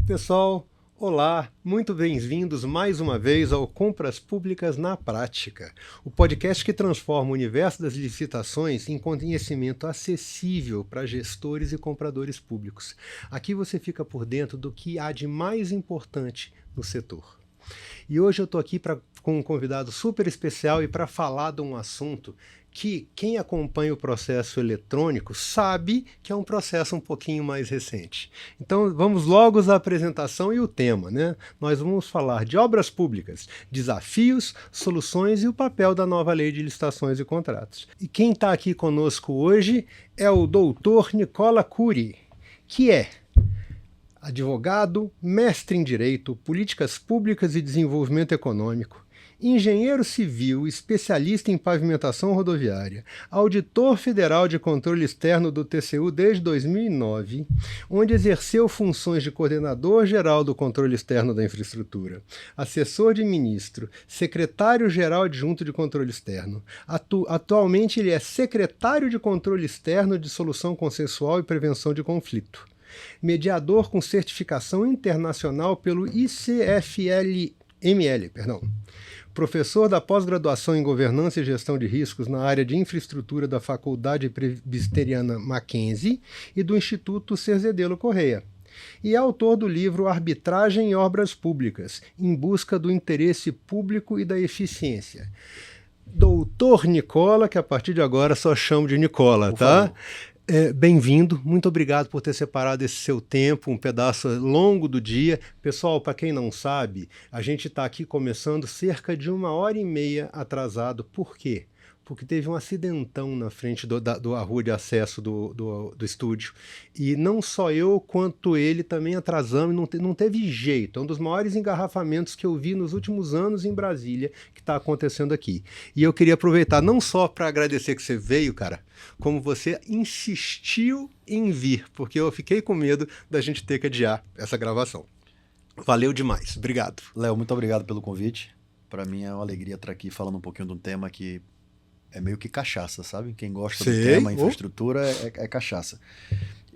Pessoal, olá, muito bem-vindos mais uma vez ao Compras Públicas na Prática, o podcast que transforma o universo das licitações em conhecimento acessível para gestores e compradores públicos. Aqui você fica por dentro do que há de mais importante no setor. E hoje eu estou aqui com um convidado super especial e para falar de um assunto que quem acompanha o processo eletrônico sabe que é um processo um pouquinho mais recente. Então vamos logo à apresentação e o tema, né? Nós vamos falar de obras públicas, desafios, soluções e o papel da nova lei de licitações e contratos. E quem está aqui conosco hoje é o doutor Nicola Curi, que é advogado, mestre em Direito, Políticas Públicas e Desenvolvimento Econômico, engenheiro civil, especialista em pavimentação rodoviária, auditor federal de controle externo do TCU desde 2009, onde exerceu funções de coordenador geral do controle externo da infraestrutura, assessor de ministro, secretário-geral adjunto de controle externo. Atualmente ele é secretário de controle externo de solução consensual e prevenção de conflito. Mediador com certificação internacional pelo ICFML, professor da pós-graduação em Governança e Gestão de Riscos na área de Infraestrutura da Faculdade Presbiteriana Mackenzie e do Instituto Cerzedelo Correia. E é autor do livro Arbitragem em Obras Públicas, em busca do interesse público e da eficiência. Doutor Nicola, que a partir de agora só chamo de Nicola, tá? Bem-vindo, muito obrigado por ter separado esse seu tempo, um pedaço longo do dia. Pessoal, para quem não sabe, a gente está aqui começando cerca de 1h30 atrasado. Por quê? Porque teve um acidentão na frente da rua de acesso do estúdio. E não só eu, quanto ele também atrasamos, não teve jeito. É um dos maiores engarrafamentos que eu vi nos últimos anos em Brasília, que está acontecendo aqui. E eu queria aproveitar não só para agradecer que você veio, cara, como você insistiu em vir, porque eu fiquei com medo da gente ter que adiar essa gravação. Valeu demais. Obrigado. Léo, muito obrigado pelo convite. Para mim é uma alegria estar aqui falando um pouquinho de um tema que é meio que cachaça, sabe? Quem gosta do tema, infraestrutura, é cachaça.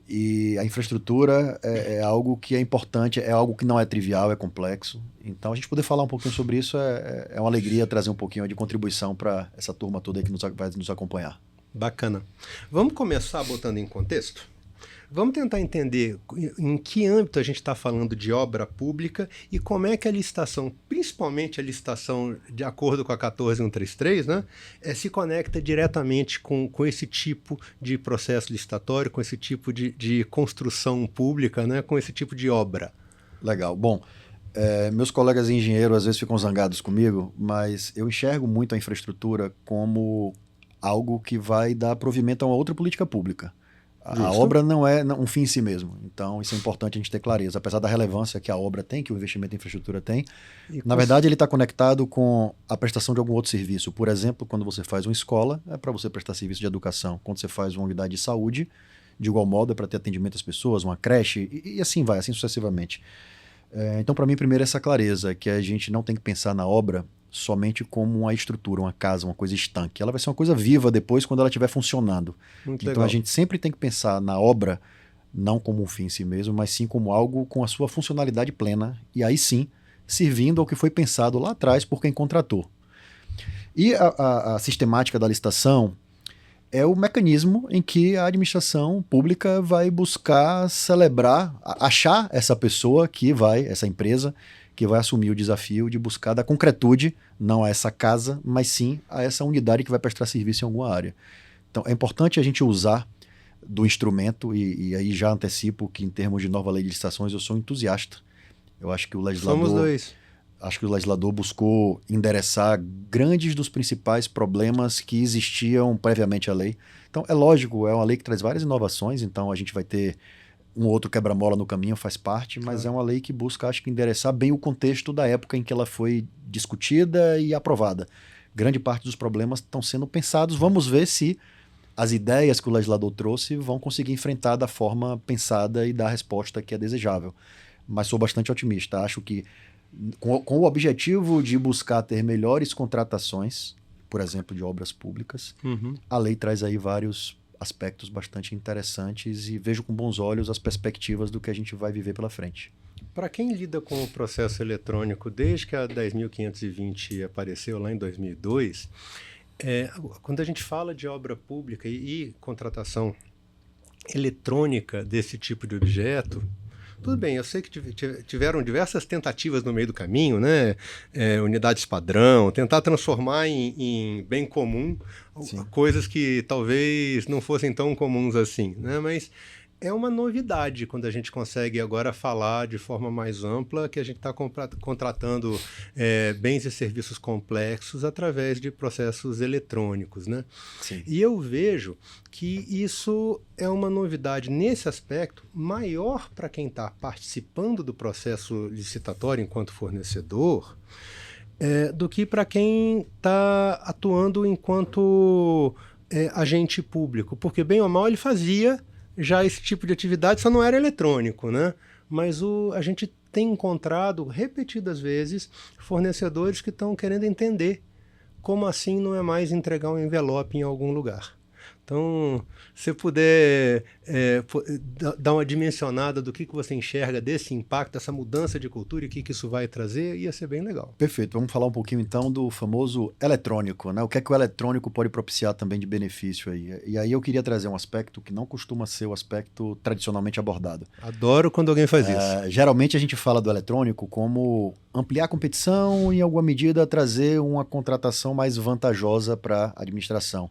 E a infraestrutura é algo que é importante, é algo que não é trivial, é complexo. Então, a gente poder falar um pouquinho sobre isso é uma alegria, trazer um pouquinho de contribuição para essa turma toda aí que vai nos acompanhar. Bacana. Vamos começar botando em contexto? Vamos tentar entender em que âmbito a gente está falando de obra pública e como é que a licitação, principalmente a licitação de acordo com a 14133, né, se conecta diretamente com esse tipo de processo licitatório, com esse tipo de construção pública, né, com esse tipo de obra. Legal. Bom, meus colegas engenheiros às vezes ficam zangados comigo, mas eu enxergo muito a infraestrutura como algo que vai dar provimento a uma outra política pública. A obra não é um fim em si mesmo. Então, isso é importante a gente ter clareza. Apesar da relevância que a obra tem, que o investimento em infraestrutura tem, na verdade, ele está conectado com a prestação de algum outro serviço. Por exemplo, quando você faz uma escola, é para você prestar serviço de educação. Quando você faz uma unidade de saúde, de igual modo, é para ter atendimento às pessoas, uma creche, e assim vai, assim sucessivamente. Então, para mim, primeiro, essa clareza, que a gente não tem que pensar na obra somente como uma estrutura, uma casa, uma coisa estanque. Ela vai ser uma coisa viva depois quando ela estiver funcionando. Muito então legal. A gente sempre tem que pensar na obra não como um fim em si mesmo, mas sim como algo com a sua funcionalidade plena e aí sim servindo ao que foi pensado lá atrás por quem contratou. E a sistemática da licitação é o mecanismo em que a administração pública vai buscar celebrar, achar essa pessoa essa empresa que vai assumir o desafio de buscar dar concretude, não a essa casa, mas sim a essa unidade que vai prestar serviço em alguma área. Então, é importante a gente usar do instrumento, e aí já antecipo que em termos de nova lei de licitações eu sou entusiasta. Eu acho que o legislador... Somos dois. Acho que o legislador buscou endereçar grandes dos principais problemas que existiam previamente à lei. Então, é lógico, é uma lei que traz várias inovações, então a gente vai ter um outro quebra-mola no caminho, faz parte, mas é uma lei que busca, acho que, endereçar bem o contexto da época em que ela foi discutida e aprovada. Grande parte dos problemas estão sendo pensados. Vamos ver se as ideias que o legislador trouxe vão conseguir enfrentar da forma pensada e dar a resposta que é desejável. Mas sou bastante otimista. Acho que, com o objetivo de buscar ter melhores contratações, por exemplo, de obras públicas, a lei traz aí vários aspectos bastante interessantes e vejo com bons olhos as perspectivas do que a gente vai viver pela frente. Para quem lida com o processo eletrônico desde que a 10.520 apareceu lá em 2002, quando a gente fala de obra pública e contratação eletrônica desse tipo de objeto, tudo bem, eu sei que tiveram diversas tentativas no meio do caminho, né? Unidades padrão, tentar transformar em bem comum Sim. coisas que talvez não fossem tão comuns assim, né? Mas é uma novidade quando a gente consegue agora falar de forma mais ampla que a gente está contratando bens e serviços complexos através de processos eletrônicos, né? Sim. E eu vejo que isso é uma novidade nesse aspecto maior para quem está participando do processo licitatório enquanto fornecedor, do que para quem está atuando enquanto agente público, porque bem ou mal ele fazia já esse tipo de atividade, só não era eletrônico, né? Mas a gente tem encontrado repetidas vezes fornecedores que estão querendo entender como assim não é mais entregar um envelope em algum lugar. Então, se puder dar uma dimensionada do que você enxerga desse impacto, dessa mudança de cultura e o que isso vai trazer, ia ser bem legal. Perfeito. Vamos falar um pouquinho então do famoso eletrônico, né? O que é que o eletrônico pode propiciar também de benefício aí? E aí eu queria trazer um aspecto que não costuma ser o aspecto tradicionalmente abordado. Adoro quando alguém faz isso. Geralmente a gente fala do eletrônico como ampliar a competição e, em alguma medida, trazer uma contratação mais vantajosa para a administração.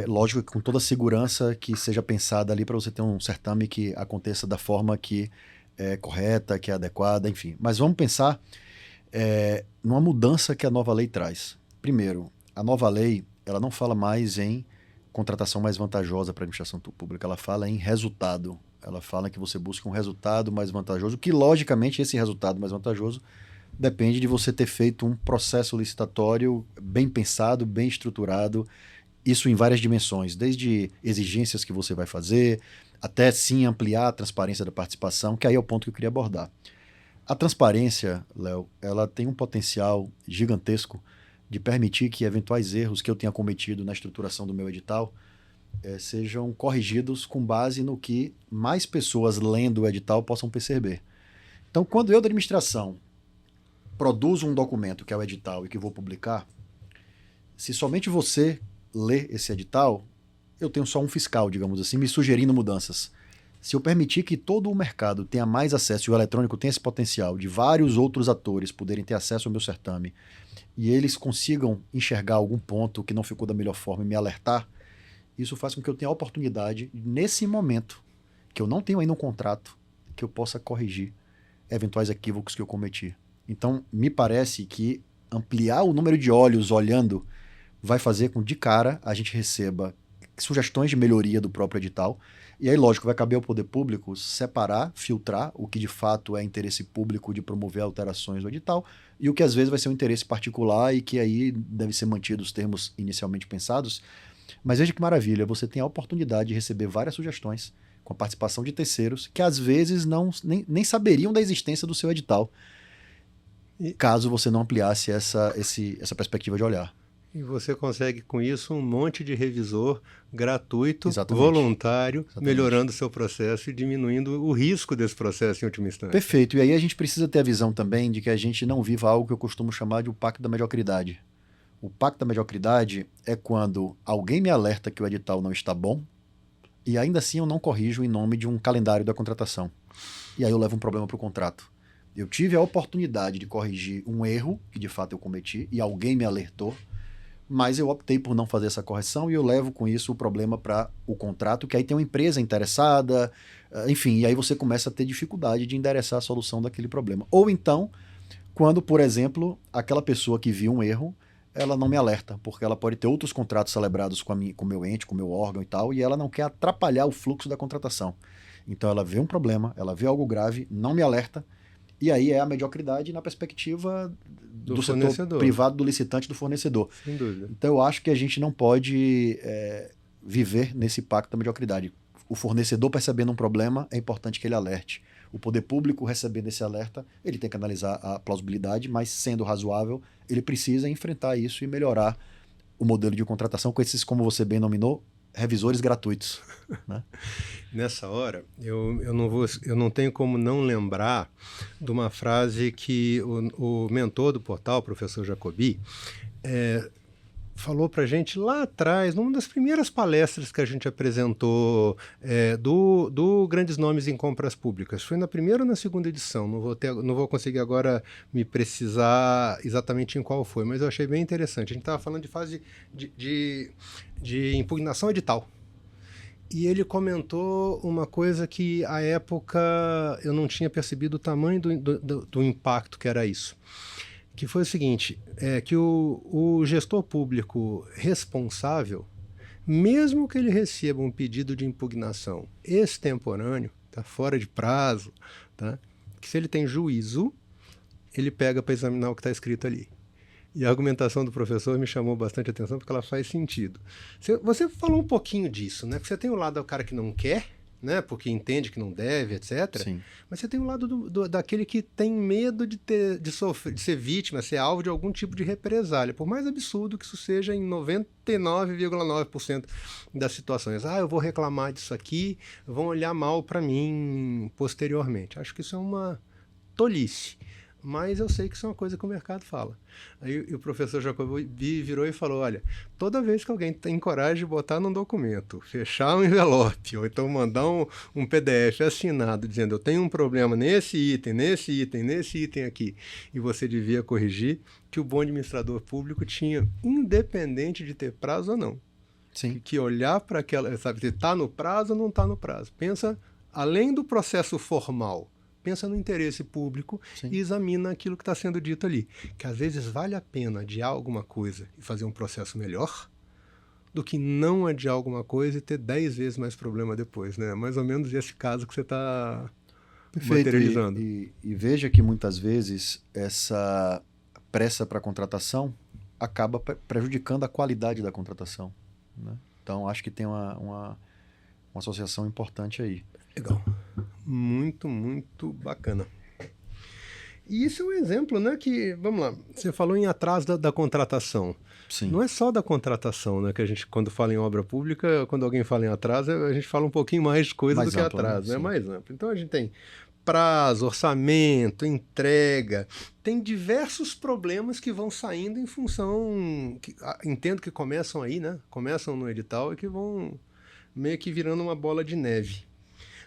Lógico que com toda a segurança que seja pensada ali para você ter um certame que aconteça da forma que é correta, que é adequada, enfim. Mas vamos pensar numa mudança que a nova lei traz. Primeiro, a nova lei ela não fala mais em contratação mais vantajosa para a administração pública, ela fala em resultado. Ela fala que você busca um resultado mais vantajoso, que logicamente esse resultado mais vantajoso depende de você ter feito um processo licitatório bem pensado, bem estruturado, isso em várias dimensões, desde exigências que você vai fazer, até sim ampliar a transparência da participação, que aí é o ponto que eu queria abordar. A transparência, Léo, ela tem um potencial gigantesco de permitir que eventuais erros que eu tenha cometido na estruturação do meu edital sejam corrigidos com base no que mais pessoas lendo o edital possam perceber. Então, quando eu da administração produzo um documento que é o edital e que vou publicar, se somente você lê esse edital, eu tenho só um fiscal, digamos assim, me sugerindo mudanças. Se eu permitir que todo o mercado tenha mais acesso, e o eletrônico tem esse potencial de vários outros atores poderem ter acesso ao meu certame, e eles consigam enxergar algum ponto que não ficou da melhor forma e me alertar, isso faz com que eu tenha a oportunidade, nesse momento, que eu não tenho ainda um contrato, que eu possa corrigir eventuais equívocos que eu cometi. Então, me parece que ampliar o número de olhos olhando vai fazer com que, de cara, a gente receba sugestões de melhoria do próprio edital. E aí, lógico, vai caber ao poder público separar, filtrar o que de fato é interesse público de promover alterações do edital e o que às vezes vai ser um interesse particular e que aí deve ser mantido os termos inicialmente pensados. Mas veja que maravilha, você tem a oportunidade de receber várias sugestões com a participação de terceiros que às vezes nem saberiam da existência do seu edital, caso você não ampliasse essa perspectiva de olhar. E você consegue com isso um monte de revisor gratuito, Exatamente. voluntário, Exatamente. melhorando o seu processo e diminuindo o risco desse processo em última instância. Perfeito. E aí a gente precisa ter a visão também de que a gente não viva algo que eu costumo chamar de o pacto da mediocridade. O pacto da mediocridade é quando alguém me alerta que o edital não está bom e ainda assim eu não corrijo em nome de um calendário da contratação. E aí eu levo um problema para o contrato. Eu tive a oportunidade de corrigir um erro que de fato eu cometi e alguém me alertou, mas eu optei por não fazer essa correção e eu levo com isso o problema para o contrato, que aí tem uma empresa interessada, enfim, e aí você começa a ter dificuldade de endereçar a solução daquele problema. Ou então, quando, por exemplo, aquela pessoa que viu um erro, ela não me alerta, porque ela pode ter outros contratos celebrados com o meu ente, com o meu órgão e tal, e ela não quer atrapalhar o fluxo da contratação. Então ela vê um problema, ela vê algo grave, não me alerta, e aí é a mediocridade na perspectiva do setor privado, do licitante, do fornecedor. Sem dúvida. Então eu acho que a gente não pode viver nesse pacto da mediocridade. O fornecedor percebendo um problema, é importante que ele alerte. O poder público recebendo esse alerta, ele tem que analisar a plausibilidade, mas sendo razoável, ele precisa enfrentar isso e melhorar o modelo de contratação com esses, como você bem nominou, revisores gratuitos, né? Nessa hora, eu não tenho como não lembrar de uma frase que o mentor do portal, o professor Jacobi, falou para a gente lá atrás, numa das primeiras palestras que a gente apresentou do Grandes Nomes em Compras Públicas. Foi na primeira ou na segunda edição, não vou conseguir agora me precisar exatamente em qual foi, mas eu achei bem interessante. A gente estava falando de fase de impugnação edital. E ele comentou uma coisa que, à época, eu não tinha percebido o tamanho do impacto que era isso. Que foi o seguinte, que o gestor público responsável, mesmo que ele receba um pedido de impugnação extemporâneo, tá, fora de prazo, tá, que se ele tem juízo, ele pega para examinar o que está escrito ali. E a argumentação do professor me chamou bastante atenção porque ela faz sentido. Você falou um pouquinho disso, né? Que você tem o lado do cara que não quer, né? Porque entende que não deve, etc. Sim. Mas você tem o lado daquele que tem medo de sofrer, de ser vítima, ser alvo de algum tipo de represália. Por mais absurdo que isso seja em 99,9% das situações. Eu vou reclamar disso aqui, vão olhar mal para mim posteriormente. Acho que isso é uma tolice. Mas eu sei que isso é uma coisa que o mercado fala. Aí o professor Jacobi virou e falou, olha, toda vez que alguém tem coragem de botar num documento, fechar um envelope, ou então mandar um PDF assinado dizendo eu tenho um problema nesse item aqui, e você devia corrigir, que o bom administrador público tinha, independente de ter prazo ou não. Sim. Que olhar para aquela, sabe, se está no prazo ou não está no prazo. Pensa, além do processo formal, pensa no interesse público. Sim. E examina aquilo que está sendo dito ali. Que às vezes vale a pena adiar alguma coisa e fazer um processo melhor do que não adiar alguma coisa e ter 10 vezes mais problema depois, né? Mais ou menos esse caso que você está materializando. E veja que muitas vezes essa pressa para contratação acaba prejudicando a qualidade da contratação, né? Então acho que tem uma associação importante aí. Legal. Muito, muito bacana. E isso é um exemplo, né? Que, vamos lá, você falou em atraso da contratação. Sim. Não é só da contratação, né? Que a gente, quando fala em obra pública, quando alguém fala em atraso, a gente fala um pouquinho mais de coisa do que atraso, né? Mais amplo. Então a gente tem prazo, orçamento, entrega, tem diversos problemas que vão saindo em função, entendo que começam aí, né? Começam no edital e que vão meio que virando uma bola de neve.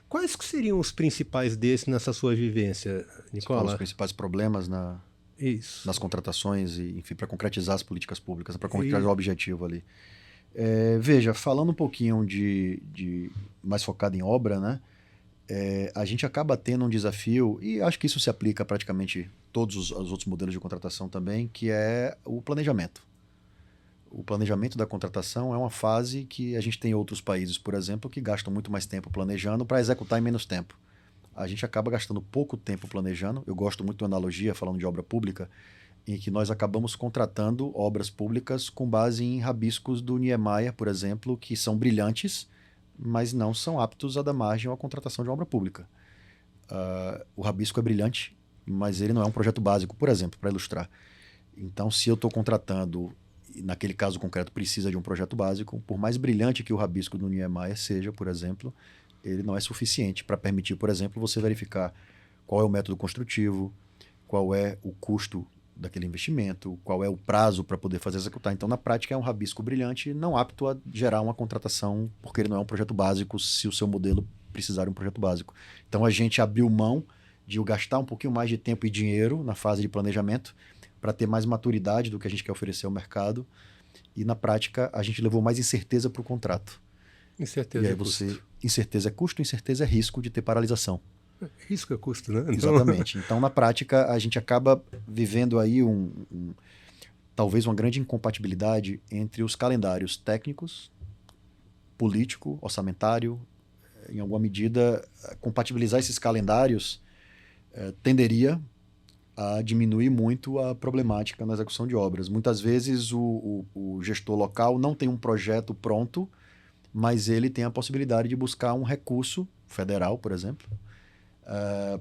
Quais que seriam os principais desses nessa sua vivência, Nicola? Os principais problemas nas contratações e, enfim, para concretizar as políticas públicas, para concretizar o objetivo ali. Veja, falando um pouquinho de mais focado em obra, né? A gente acaba tendo um desafio, e acho que isso se aplica a praticamente todos os outros modelos de contratação também, que é o planejamento. O planejamento da contratação é uma fase que a gente tem outros países, por exemplo, que gastam muito mais tempo planejando para executar em menos tempo. A gente acaba gastando pouco tempo planejando. Eu gosto muito da analogia, falando de obra pública, em que nós acabamos contratando obras públicas com base em rabiscos do Niemeyer, por exemplo, que são brilhantes, mas não são aptos a dar margem à contratação de uma obra pública. O rabisco é brilhante, mas ele não é um projeto básico, por exemplo, para ilustrar. Então, se eu estou contratando, naquele caso concreto precisa de um projeto básico, por mais brilhante que o rabisco do Niemeyer seja, por exemplo, ele não é suficiente para permitir, por exemplo, você verificar qual é o método construtivo, qual é o custo daquele investimento, qual é o prazo para poder fazer executar. Então, na prática, é um rabisco brilhante não apto a gerar uma contratação, porque ele não é um projeto básico se o seu modelo precisar de um projeto básico. Então, a gente abriu mão de gastar um pouquinho mais de tempo e dinheiro na fase de planejamento para ter mais maturidade do que a gente quer oferecer ao mercado. E, na prática, a gente levou mais incerteza para o contrato. Incerteza é custo. Incerteza é custo, incerteza é risco de ter paralisação. Risco é custo, né? Exatamente. Então, na prática, a gente acaba vivendo aí talvez uma grande incompatibilidade entre os calendários técnicos, político, orçamentário. Em alguma medida, compatibilizar esses calendários tenderia a diminuir muito a problemática na execução de obras. Muitas vezes o gestor local não tem um projeto pronto, mas ele tem a possibilidade de buscar um recurso federal, por exemplo,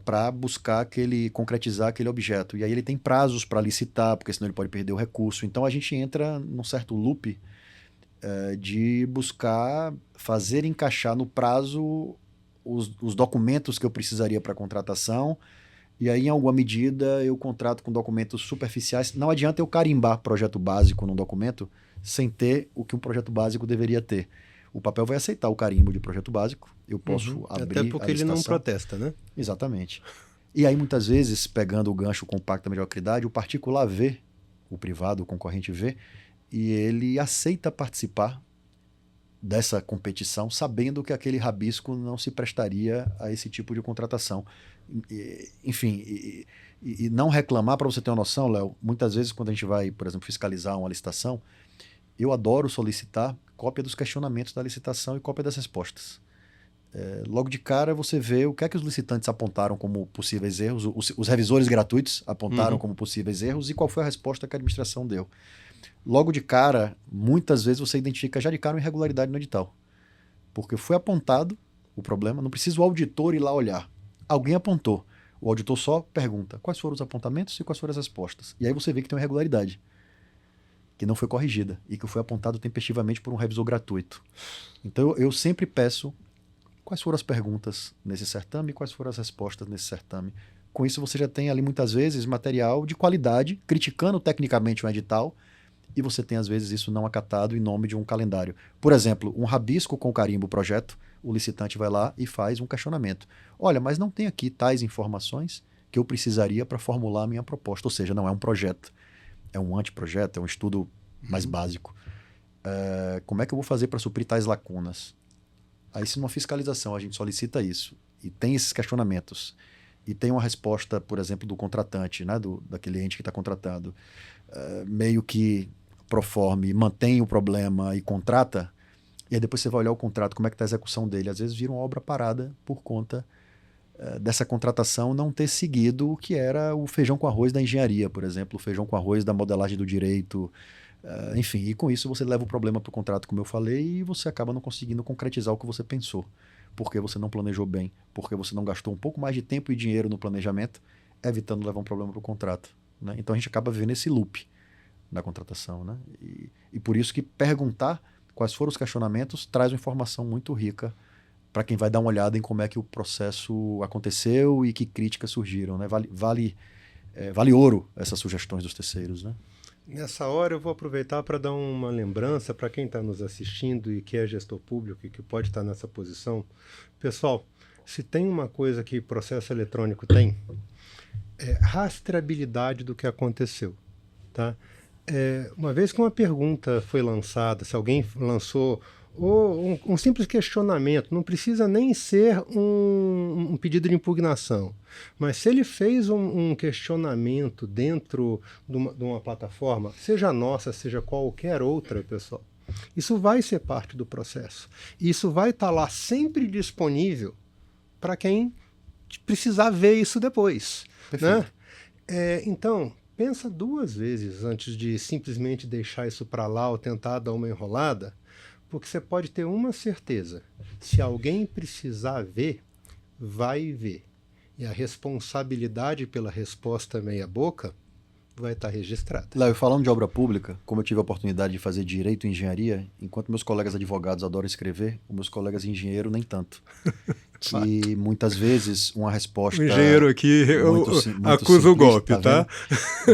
para buscar concretizar aquele objeto. E aí ele tem prazos para licitar, porque senão ele pode perder o recurso. Então a gente entra num certo loop de buscar fazer encaixar no prazo os documentos que eu precisaria para a contratação, e aí, em alguma medida, eu contrato com documentos superficiais. Não adianta eu carimbar projeto básico num documento sem ter o que um projeto básico deveria ter. O papel vai aceitar o carimbo de projeto básico, eu posso abrir Até porque a ele não licitação. protesta, né? Exatamente. E aí, muitas vezes, pegando o gancho com o pacto da mediocridade, o particular vê, o privado, o concorrente vê, e ele aceita participar dessa competição, sabendo que aquele rabisco não se prestaria a esse tipo de contratação. Enfim, e não reclamar, para você ter uma noção, Léo, muitas vezes quando a gente vai, por exemplo, fiscalizar uma licitação, eu adoro solicitar cópia dos questionamentos da licitação e cópia das respostas. Logo de cara você vê o que é que os licitantes apontaram como possíveis erros, os revisores gratuitos apontaram como possíveis erros e qual foi a resposta que a administração deu. Logo de cara, muitas vezes você identifica já de cara uma irregularidade no edital. Porque foi apontado o problema, não precisa o auditor ir lá olhar. Alguém apontou. O auditor só pergunta quais foram os apontamentos e quais foram as respostas. E aí você vê que tem uma irregularidade, que não foi corrigida e que foi apontado tempestivamente por um revisor gratuito. Então eu sempre peço quais foram as perguntas nesse certame e quais foram as respostas nesse certame. Com isso você já tem ali muitas vezes material de qualidade, criticando tecnicamente um edital, e você tem às vezes isso não acatado em nome de um calendário. Por exemplo, um rabisco com carimbo projeto, o licitante vai lá e faz um questionamento. Olha, mas não tem aqui tais informações que eu precisaria para formular a minha proposta. Ou seja, não é um projeto, é um anteprojeto, é um estudo mais básico. Como é que eu vou fazer para suprir tais lacunas? Aí, se numa fiscalização a gente solicita isso e tem esses questionamentos e tem uma resposta, por exemplo, do contratante, né, daquele ente que está contratando, meio que proforme, mantém o problema e contrata, e aí depois você vai olhar o contrato, como é que está a execução dele. Às vezes vira uma obra parada por conta dessa contratação não ter seguido o que era o feijão com arroz da engenharia, por exemplo, o feijão com arroz da modelagem do direito, enfim, e com isso você leva o problema para o contrato, como eu falei, e você acaba não conseguindo concretizar o que você pensou, porque você não planejou bem, porque você não gastou um pouco mais de tempo e dinheiro no planejamento, evitando levar um problema para o contrato, né? Então a gente acaba vivendo esse loop na contratação, né? E por isso que perguntar quais foram os questionamentos traz uma informação muito rica para quem vai dar uma olhada em como é que o processo aconteceu e que críticas surgiram, né? Vale ouro essas sugestões dos terceiros, né? Nessa hora eu vou aproveitar para dar uma lembrança para quem está nos assistindo e que é gestor público e que pode estar nessa posição. Pessoal, se tem uma coisa que processo eletrônico tem, é rastreabilidade do que aconteceu, tá? Uma vez que uma pergunta foi lançada, se alguém lançou ou um simples questionamento, não precisa nem ser um pedido de impugnação, mas se ele fez um questionamento dentro de uma plataforma, seja nossa, seja qualquer outra, pessoal, isso vai ser parte do processo. Isso vai estar lá sempre disponível para quem precisar ver isso depois. Né? Então, pensa duas vezes antes de simplesmente deixar isso para lá ou tentar dar uma enrolada, porque você pode ter uma certeza: se alguém precisar ver, vai ver. E a responsabilidade pela resposta meia-boca vai estar registrada. Léo, falando de obra pública, como eu tive a oportunidade de fazer direito e engenharia, enquanto meus colegas advogados adoram escrever, os meus colegas engenheiros nem tanto. Que muitas vezes uma resposta... O engenheiro aqui muito acusa o golpe, tá?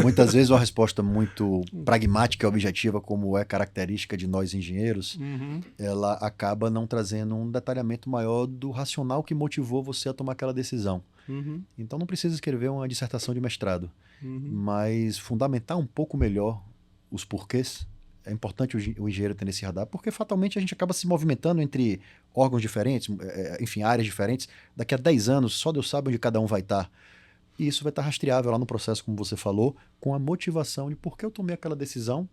Muitas vezes uma resposta muito pragmática e objetiva, como é característica de nós engenheiros, ela acaba não trazendo um detalhamento maior do racional que motivou você a tomar aquela decisão. Então não precisa escrever uma dissertação de mestrado, mas fundamentar um pouco melhor os porquês. É importante o engenheiro ter nesse radar, porque fatalmente a gente acaba se movimentando entre órgãos diferentes, enfim, áreas diferentes. Daqui a 10 anos, só Deus sabe onde cada um vai estar. E isso vai estar rastreável lá no processo, como você falou, com a motivação de por que eu tomei aquela decisão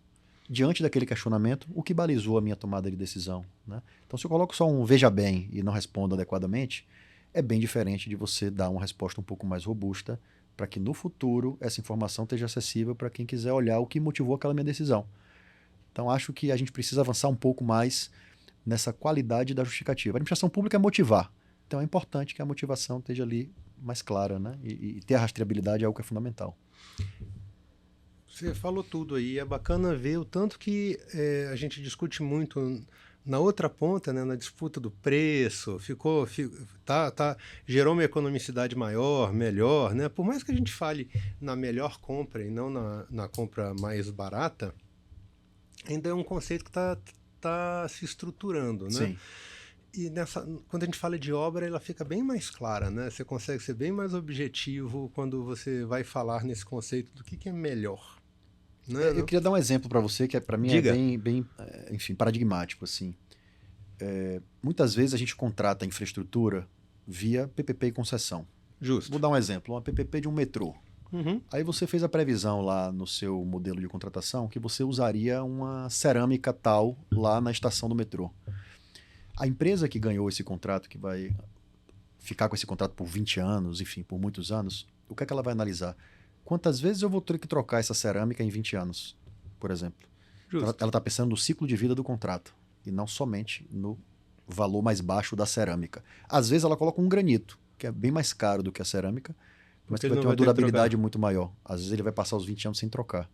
diante daquele questionamento, o que balizou a minha tomada de decisão, né? Então, se eu coloco só um veja bem e não respondo adequadamente, é bem diferente de você dar uma resposta um pouco mais robusta para que no futuro essa informação esteja acessível para quem quiser olhar o que motivou aquela minha decisão. Então, acho que a gente precisa avançar um pouco mais nessa qualidade da justificativa. A administração pública é motivar. Então, é importante que a motivação esteja ali mais clara, né? E ter a rastreabilidade é algo que é fundamental. Você falou tudo aí. É bacana ver o tanto que a gente discute muito na outra ponta, né, na disputa do preço. Gerou uma economicidade maior, melhor, né? Por mais que a gente fale na melhor compra e não na compra mais barata, ainda é um conceito que tá se estruturando, né? Sim. E quando a gente fala de obra, ela fica bem mais clara, né? Você consegue ser bem mais objetivo quando você vai falar nesse conceito do que é melhor. Né? Eu queria dar um exemplo para você que para mim é Diga. bem, enfim, paradigmático assim. Muitas vezes a gente contrata a infraestrutura via PPP e concessão. Justo. Vou dar um exemplo, uma PPP de um metrô. Uhum. Aí você fez a previsão lá no seu modelo de contratação que você usaria uma cerâmica tal lá na estação do metrô. A empresa que ganhou esse contrato, que vai ficar com esse contrato por 20 anos, enfim, por muitos anos, o que é que ela vai analisar? Quantas vezes eu vou ter que trocar essa cerâmica em 20 anos, por exemplo? Então, Justo. ela está pensando no ciclo de vida do contrato e não somente no valor mais baixo da cerâmica. Às vezes ela coloca um granito, que é bem mais caro do que a cerâmica, mas Porque que ele vai não ter uma vai ter que durabilidade trocar. muito maior. Às vezes ele vai passar os 20 anos sem trocar.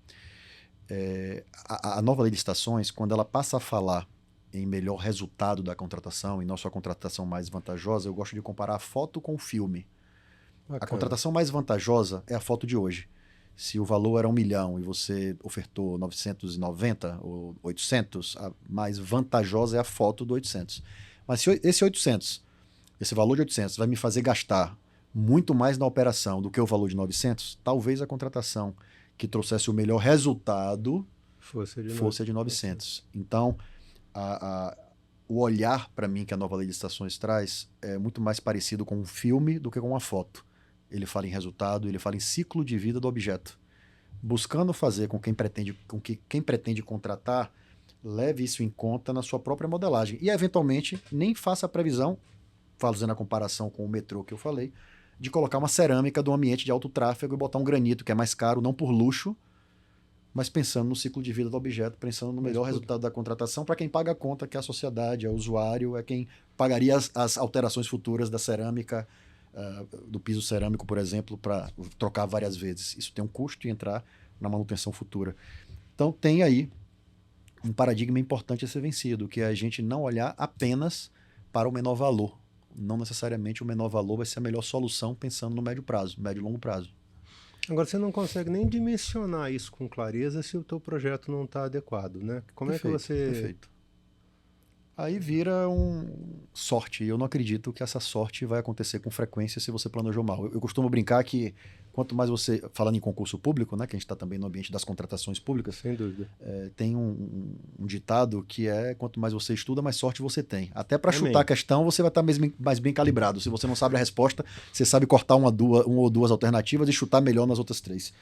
A nova lei de licitações, quando ela passa a falar em melhor resultado da contratação e não só a contratação mais vantajosa, eu gosto de comparar a foto com o filme. A Bacana. contratação mais vantajosa é a foto de hoje. Se o valor era 1 milhão e você ofertou 990 ou 800, a mais vantajosa é a foto do 800. Mas se esse 800, esse valor de 800 vai me fazer gastar muito mais na operação do que o valor de 900, talvez a contratação que trouxesse o melhor resultado Fosse a de 900. Então, o olhar para mim que a nova lei de licitações traz é muito mais parecido com um filme do que com uma foto. Ele fala em resultado, ele fala em ciclo de vida do objeto, buscando fazer com que quem pretende contratar leve isso em conta na sua própria modelagem e, eventualmente, nem faça a previsão, fazendo a comparação com o metrô que eu falei, de colocar uma cerâmica do ambiente de alto tráfego e botar um granito, que é mais caro, não por luxo, mas pensando no ciclo de vida do objeto, pensando no melhor resultado da contratação para quem paga a conta, que é a sociedade, é o usuário, é quem pagaria as alterações futuras da cerâmica, do piso cerâmico, por exemplo, para trocar várias vezes. Isso tem um custo e entrar na manutenção futura. Então tem aí um paradigma importante a ser vencido, que é a gente não olhar apenas para o menor valor. Não necessariamente o menor valor vai ser a melhor solução pensando no médio prazo, médio e longo prazo. Agora, você não consegue nem dimensionar isso com clareza se o teu projeto não está adequado, né? Como Perfeito, é que você... Perfeito. Aí vira sorte. E eu não acredito que essa sorte vai acontecer com frequência se você planejou mal. Eu costumo brincar que quanto mais você, falando em concurso público, né, que a gente está também no ambiente das contratações públicas, Sem dúvida. Tem um ditado que é quanto mais você estuda, mais sorte você tem. Até para Amém. chutar a questão, você vai estar mais bem calibrado. Se você não sabe a resposta, você sabe cortar uma ou duas alternativas e chutar melhor nas outras três.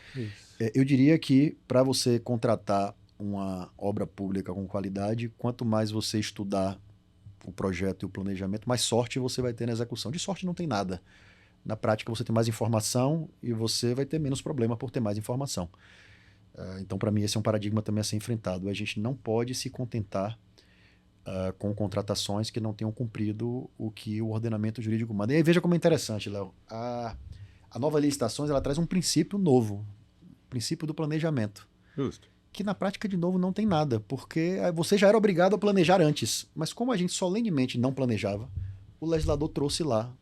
Eu diria que para você contratar uma obra pública com qualidade, quanto mais você estudar o projeto e o planejamento, mais sorte você vai ter na execução. De sorte não tem nada. Na prática você tem mais informação e você vai ter menos problema por ter mais informação. Então, para mim, esse é um paradigma também a ser enfrentado. A gente não pode se contentar com contratações que não tenham cumprido o que o ordenamento jurídico manda. E aí veja como é interessante, Léo. A nova lei de licitações, ela traz um princípio novo, o princípio do planejamento. Justo. Que na prática, de novo, não tem nada, porque você já era obrigado a planejar antes. Mas como a gente solenemente não planejava, o legislador trouxe lá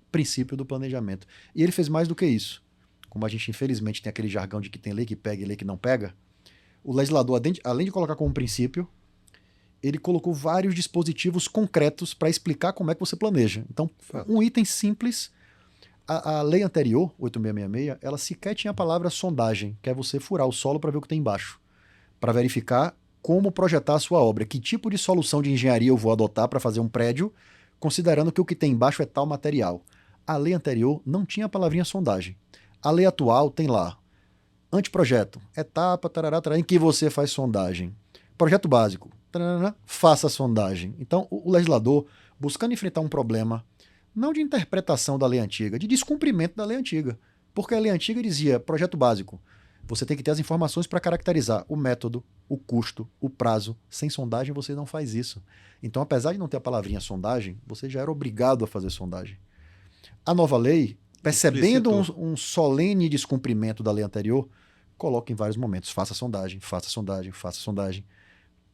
o princípio do planejamento. E ele fez mais do que isso. Como a gente, infelizmente, tem aquele jargão de que tem lei que pega e lei que não pega, o legislador, além de colocar como princípio, ele colocou vários dispositivos concretos para explicar como é que você planeja. Então, um item simples, a lei anterior, 8666, ela sequer tinha a palavra sondagem, que é você furar o solo para ver o que tem embaixo, para verificar como projetar a sua obra, que tipo de solução de engenharia eu vou adotar para fazer um prédio, considerando que o que tem embaixo é tal material. A lei anterior não tinha a palavrinha sondagem. A lei atual tem lá, anteprojeto, etapa, tarará, tarará, em que você faz sondagem. Projeto básico, tarará, faça sondagem. Então, o legislador, buscando enfrentar um problema, não de interpretação da lei antiga, de descumprimento da lei antiga. Porque a lei antiga dizia, projeto básico, você tem que ter as informações para caracterizar o método, o custo, o prazo. Sem sondagem você não faz isso. Então, apesar de não ter a palavrinha sondagem, você já era obrigado a fazer sondagem. A nova lei, percebendo um solene descumprimento da lei anterior, coloca em vários momentos, faça sondagem, faça sondagem, faça sondagem,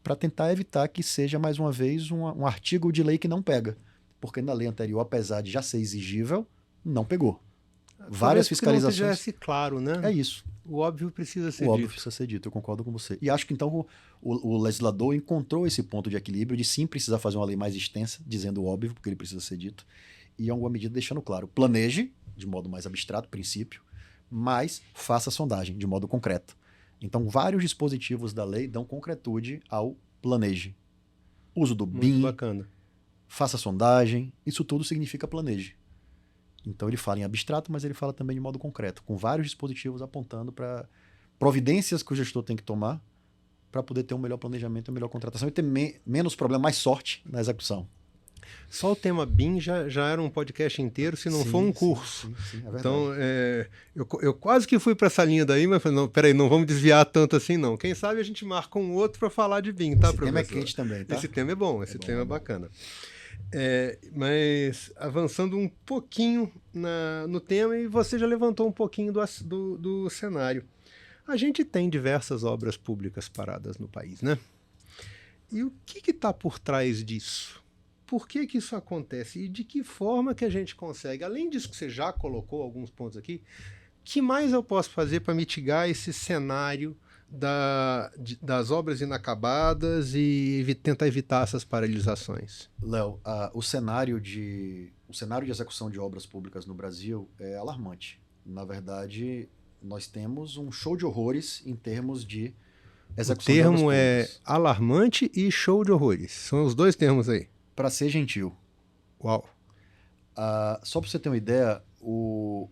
para tentar evitar que seja, mais uma vez, um artigo de lei que não pega. Porque na lei anterior, apesar de já ser exigível, não pegou. Várias fiscalizações. Que não tivesse claro, né? É isso. O óbvio precisa ser dito. O óbvio dito. precisa ser dito, eu concordo com você. E acho que então o legislador encontrou esse ponto de equilíbrio de sim precisar fazer uma lei mais extensa, dizendo o óbvio, porque ele precisa ser dito, e em alguma medida deixando claro, planeje, de modo mais abstrato, princípio, mas faça sondagem, de modo concreto. Então, vários dispositivos da lei dão concretude ao planeje. Uso do Muito BIM, bacana. faça sondagem, isso tudo significa planeje. Então ele fala em abstrato, mas ele fala também de modo concreto, com vários dispositivos apontando para providências que o gestor tem que tomar para poder ter um melhor planejamento, uma melhor contratação e ter menos problema, mais sorte na execução. Só o tema BIM já era um podcast inteiro, se não for um curso. Sim, é verdade. Então, eu quase que fui para essa linha daí, mas falei, não, peraí, não vamos desviar tanto assim, não. Quem sabe a gente marca um outro para falar de BIM, tá, professor? Esse tema é quente também, tá? Esse tema é bom, esse tema é bacana. Mas avançando um pouquinho no tema, e você já levantou um pouquinho do cenário. A gente tem diversas obras públicas paradas no país, né? E o que está por trás disso? Por que isso acontece? E de que forma que a gente consegue, além disso que você já colocou alguns pontos aqui, que mais eu posso fazer para mitigar esse cenário das obras inacabadas e tentar evitar essas paralisações? Léo, o cenário de execução de obras públicas no Brasil é alarmante. Na verdade, nós temos um show de horrores em termos de execução de obras públicas. O termo é alarmante e show de horrores. São os dois termos aí. Para ser gentil. Uau. Só para você ter uma ideia, o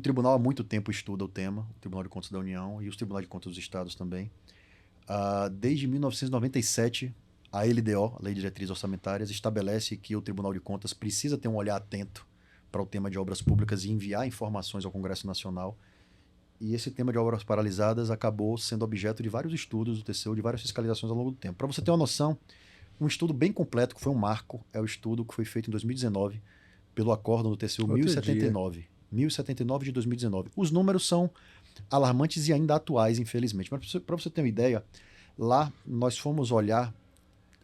tribunal há muito tempo estuda o tema, o Tribunal de Contas da União e os Tribunais de Contas dos Estados também. Desde 1997, a LDO, a Lei de Diretrizes Orçamentárias, estabelece que o Tribunal de Contas precisa ter um olhar atento para o tema de obras públicas e enviar informações ao Congresso Nacional. E esse tema de obras paralisadas acabou sendo objeto de vários estudos do TCU, de várias fiscalizações ao longo do tempo. Para você ter uma noção, um estudo bem completo, que foi um marco, é o estudo que foi feito em 2019 pelo acórdão do TCU 1079. 1079 de 2019. Os números são alarmantes e ainda atuais, infelizmente. Mas para você ter uma ideia, lá nós fomos olhar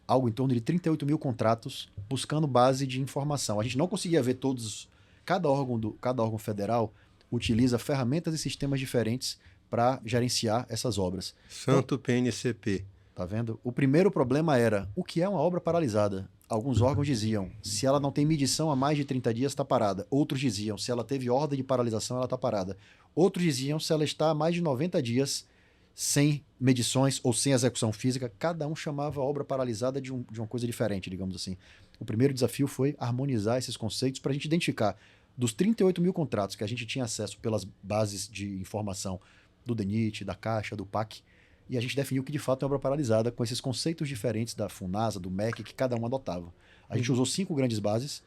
algo em torno de 38 mil contratos buscando base de informação. A gente não conseguia ver todos. Cada órgão federal utiliza ferramentas e sistemas diferentes para gerenciar essas obras. Santo PNCP. Tá vendo? O primeiro problema era, o que é uma obra paralisada? Alguns órgãos diziam, se ela não tem medição há mais de 30 dias, está parada. Outros diziam, se ela teve ordem de paralisação, ela está parada. Outros diziam, se ela está há mais de 90 dias sem medições ou sem execução física. Cada um chamava a obra paralisada de uma coisa diferente, digamos assim. O primeiro desafio foi harmonizar esses conceitos para a gente identificar, dos 38 mil contratos que a gente tinha acesso pelas bases de informação do DENIT, da Caixa, do PAC, e a gente definiu que de fato é obra paralisada com esses conceitos diferentes da FUNASA, do MEC, que cada um adotava. A gente usou 5 grandes bases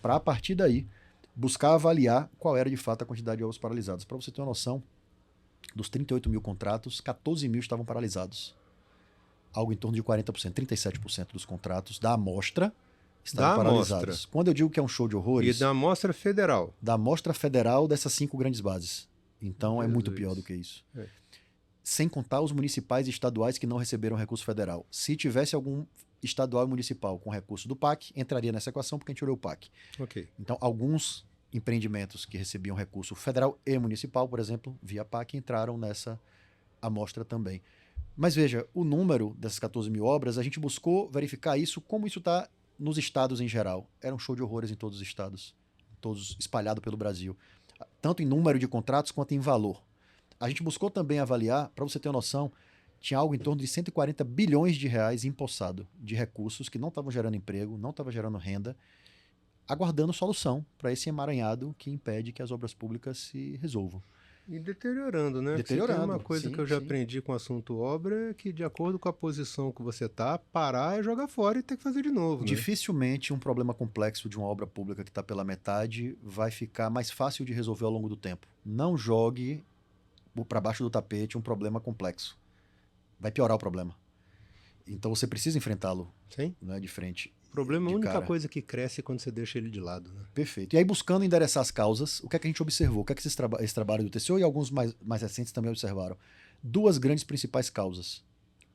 para, a partir daí, buscar avaliar qual era de fato a quantidade de obras paralisadas. Para você ter uma noção, dos 38 mil contratos, 14 mil estavam paralisados. Algo em torno de 40%, 37% dos contratos da amostra estavam paralisados. Quando eu digo que é um show de horrores... E da amostra federal. Da amostra federal dessas 5 grandes bases. Então é muito pior do que isso. Sem contar os municipais e estaduais que não receberam recurso federal. Se tivesse algum estadual e municipal com recurso do PAC, entraria nessa equação porque a gente olhou o PAC. Okay. Então, alguns empreendimentos que recebiam recurso federal e municipal, por exemplo, via PAC, entraram nessa amostra também. Mas veja, o número dessas 14 mil obras, a gente buscou verificar isso, como isso está nos estados em geral. Era um show de horrores em todos os estados, todos espalhados pelo Brasil. Tanto em número de contratos quanto em valor. A gente buscou também avaliar, para você ter uma noção, tinha algo em torno de 140 bilhões de reais empossado de recursos que não estavam gerando emprego, não estavam gerando renda, aguardando solução para esse emaranhado que impede que as obras públicas se resolvam. E deteriorando, né? Deteriorando. Uma coisa que eu já aprendi com o assunto obra é que, de acordo com a posição que você está, parar é jogar fora e ter que fazer de novo. Dificilmente um problema complexo de uma obra pública que está pela metade vai ficar mais fácil de resolver ao longo do tempo. Não jogue para baixo do tapete um problema complexo. Vai piorar o problema. Então você precisa enfrentá-lo, né, de frente. O problema é a de única cara. coisa que cresce quando você deixa ele de lado, né? Perfeito. E aí, buscando endereçar as causas, o que é que a gente observou? O que é que esse trabalho do TCO e alguns mais recentes também observaram? Duas grandes principais causas: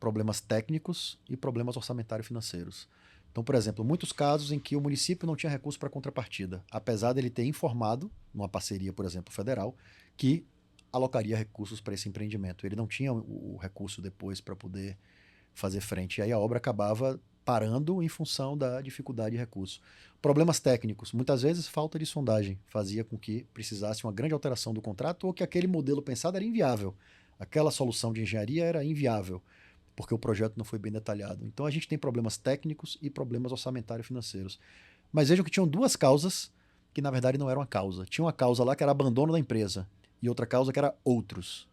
problemas técnicos e problemas orçamentário-financeiros. Então, por exemplo, muitos casos em que o município não tinha recurso para contrapartida, apesar dele ter informado, numa parceria, por exemplo, federal, que alocaria recursos para esse empreendimento. Ele não tinha o recurso depois para poder fazer frente. E aí a obra acabava parando em função da dificuldade de recurso. Problemas técnicos, muitas vezes falta de sondagem fazia com que precisasse uma grande alteração do contrato ou que aquele modelo pensado era inviável. Aquela solução de engenharia era inviável, porque o projeto não foi bem detalhado. Então a gente tem problemas técnicos e problemas orçamentários financeiros. Mas vejam que tinham duas causas que na verdade não eram a causa. Tinha uma causa lá que era abandono da empresa e outra causa que era outros.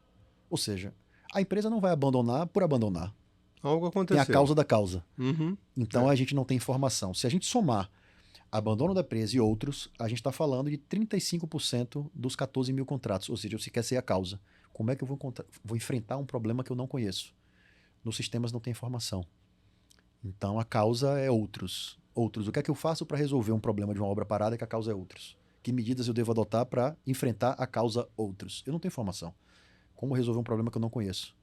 Ou seja, a empresa não vai abandonar por abandonar. Algo Tem a aconteceu. causa da causa. Uhum. Então a gente não tem informação. Se a gente somar abandono da empresa e outros, a gente está falando de 35% dos 14 mil contratos. Ou seja, se quer ser a causa. Como é que eu vou enfrentar um problema que eu não conheço? Nos sistemas não tem informação. Então a causa é outros. Outros. O que é que eu faço para resolver um problema de uma obra parada que a causa é outros? Que medidas eu devo adotar para enfrentar a causa outros? Eu não tenho informação. Como resolver um problema que eu não conheço?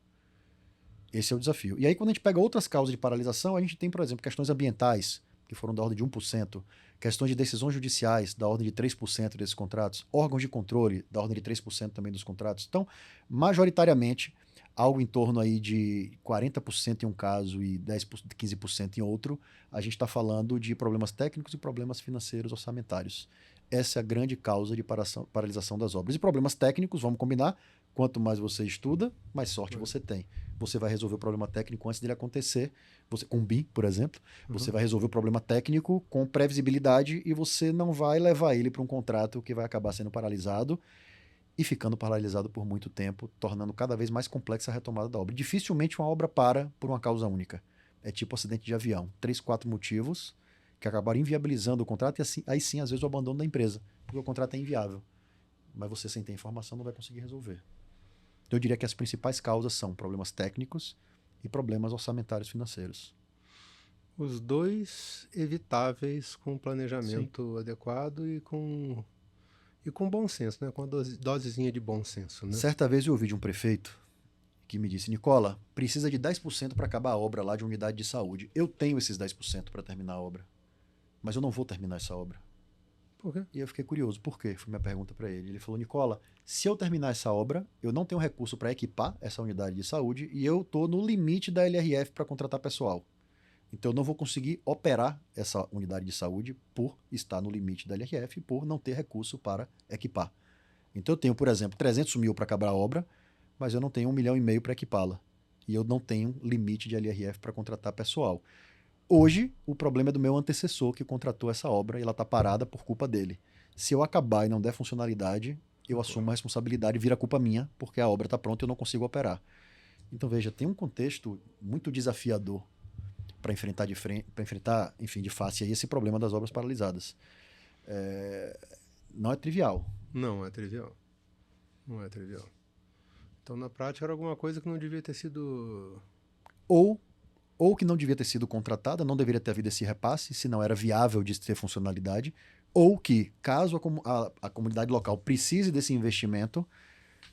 Esse é o desafio. E aí, quando a gente pega outras causas de paralisação, a gente tem, por exemplo, questões ambientais, que foram da ordem de 1%, questões de decisões judiciais, da ordem de 3% desses contratos, órgãos de controle, da ordem de 3% também dos contratos. Então, majoritariamente, algo em torno aí de 40% em um caso e 15% em outro, a gente está falando de problemas técnicos e problemas financeiros orçamentários. Essa é a grande causa de paralisação das obras. E problemas técnicos, vamos combinar, quanto mais você estuda, mais sorte você tem. Você vai resolver o problema técnico antes dele acontecer. Você, com o BIM, por exemplo, você vai resolver o problema técnico com previsibilidade e você não vai levar ele para um contrato que vai acabar sendo paralisado e ficando paralisado por muito tempo, tornando cada vez mais complexa a retomada da obra. Dificilmente uma obra para por uma causa única. É tipo acidente de avião. 3, 4 motivos que acabaram inviabilizando o contrato e assim, aí sim, às vezes, o abandono da empresa, porque o contrato é inviável. Mas você, sem ter informação, não vai conseguir resolver. Então, eu diria que as principais causas são problemas técnicos e problemas orçamentários financeiros. Os dois evitáveis com planejamento adequado e com bom senso, né? Com a dosezinha de bom senso, né? Certa vez eu ouvi de um prefeito que me disse: Nicola, precisa de 10% para acabar a obra lá de unidade de saúde. Eu tenho esses 10% para terminar a obra, mas eu não vou terminar essa obra. Por quê? E eu fiquei curioso. Por quê? Foi minha pergunta para ele. Ele falou: Nicola, se eu terminar essa obra, eu não tenho recurso para equipar essa unidade de saúde e eu estou no limite da LRF para contratar pessoal. Então eu não vou conseguir operar essa unidade de saúde por estar no limite da LRF e por não ter recurso para equipar. Então eu tenho, por exemplo, 300 mil para acabar a obra, mas eu não tenho 1,5 milhão para equipá-la. E eu não tenho limite de LRF para contratar pessoal. Hoje, o problema é do meu antecessor que contratou essa obra e ela está parada por culpa dele. Se eu acabar e não der funcionalidade, eu assumo a responsabilidade e vira culpa minha, porque a obra está pronta e eu não consigo operar. Então veja, tem um contexto muito desafiador para enfrentar, enfim, de face aí esse problema das obras paralisadas. Não é trivial. Não é trivial. Não é trivial. Então, na prática, era alguma coisa que não devia ter sido... Ou que não devia ter sido contratada, não deveria ter havido esse repasse, se não era viável de ter funcionalidade, ou que, caso a comunidade local precise desse investimento,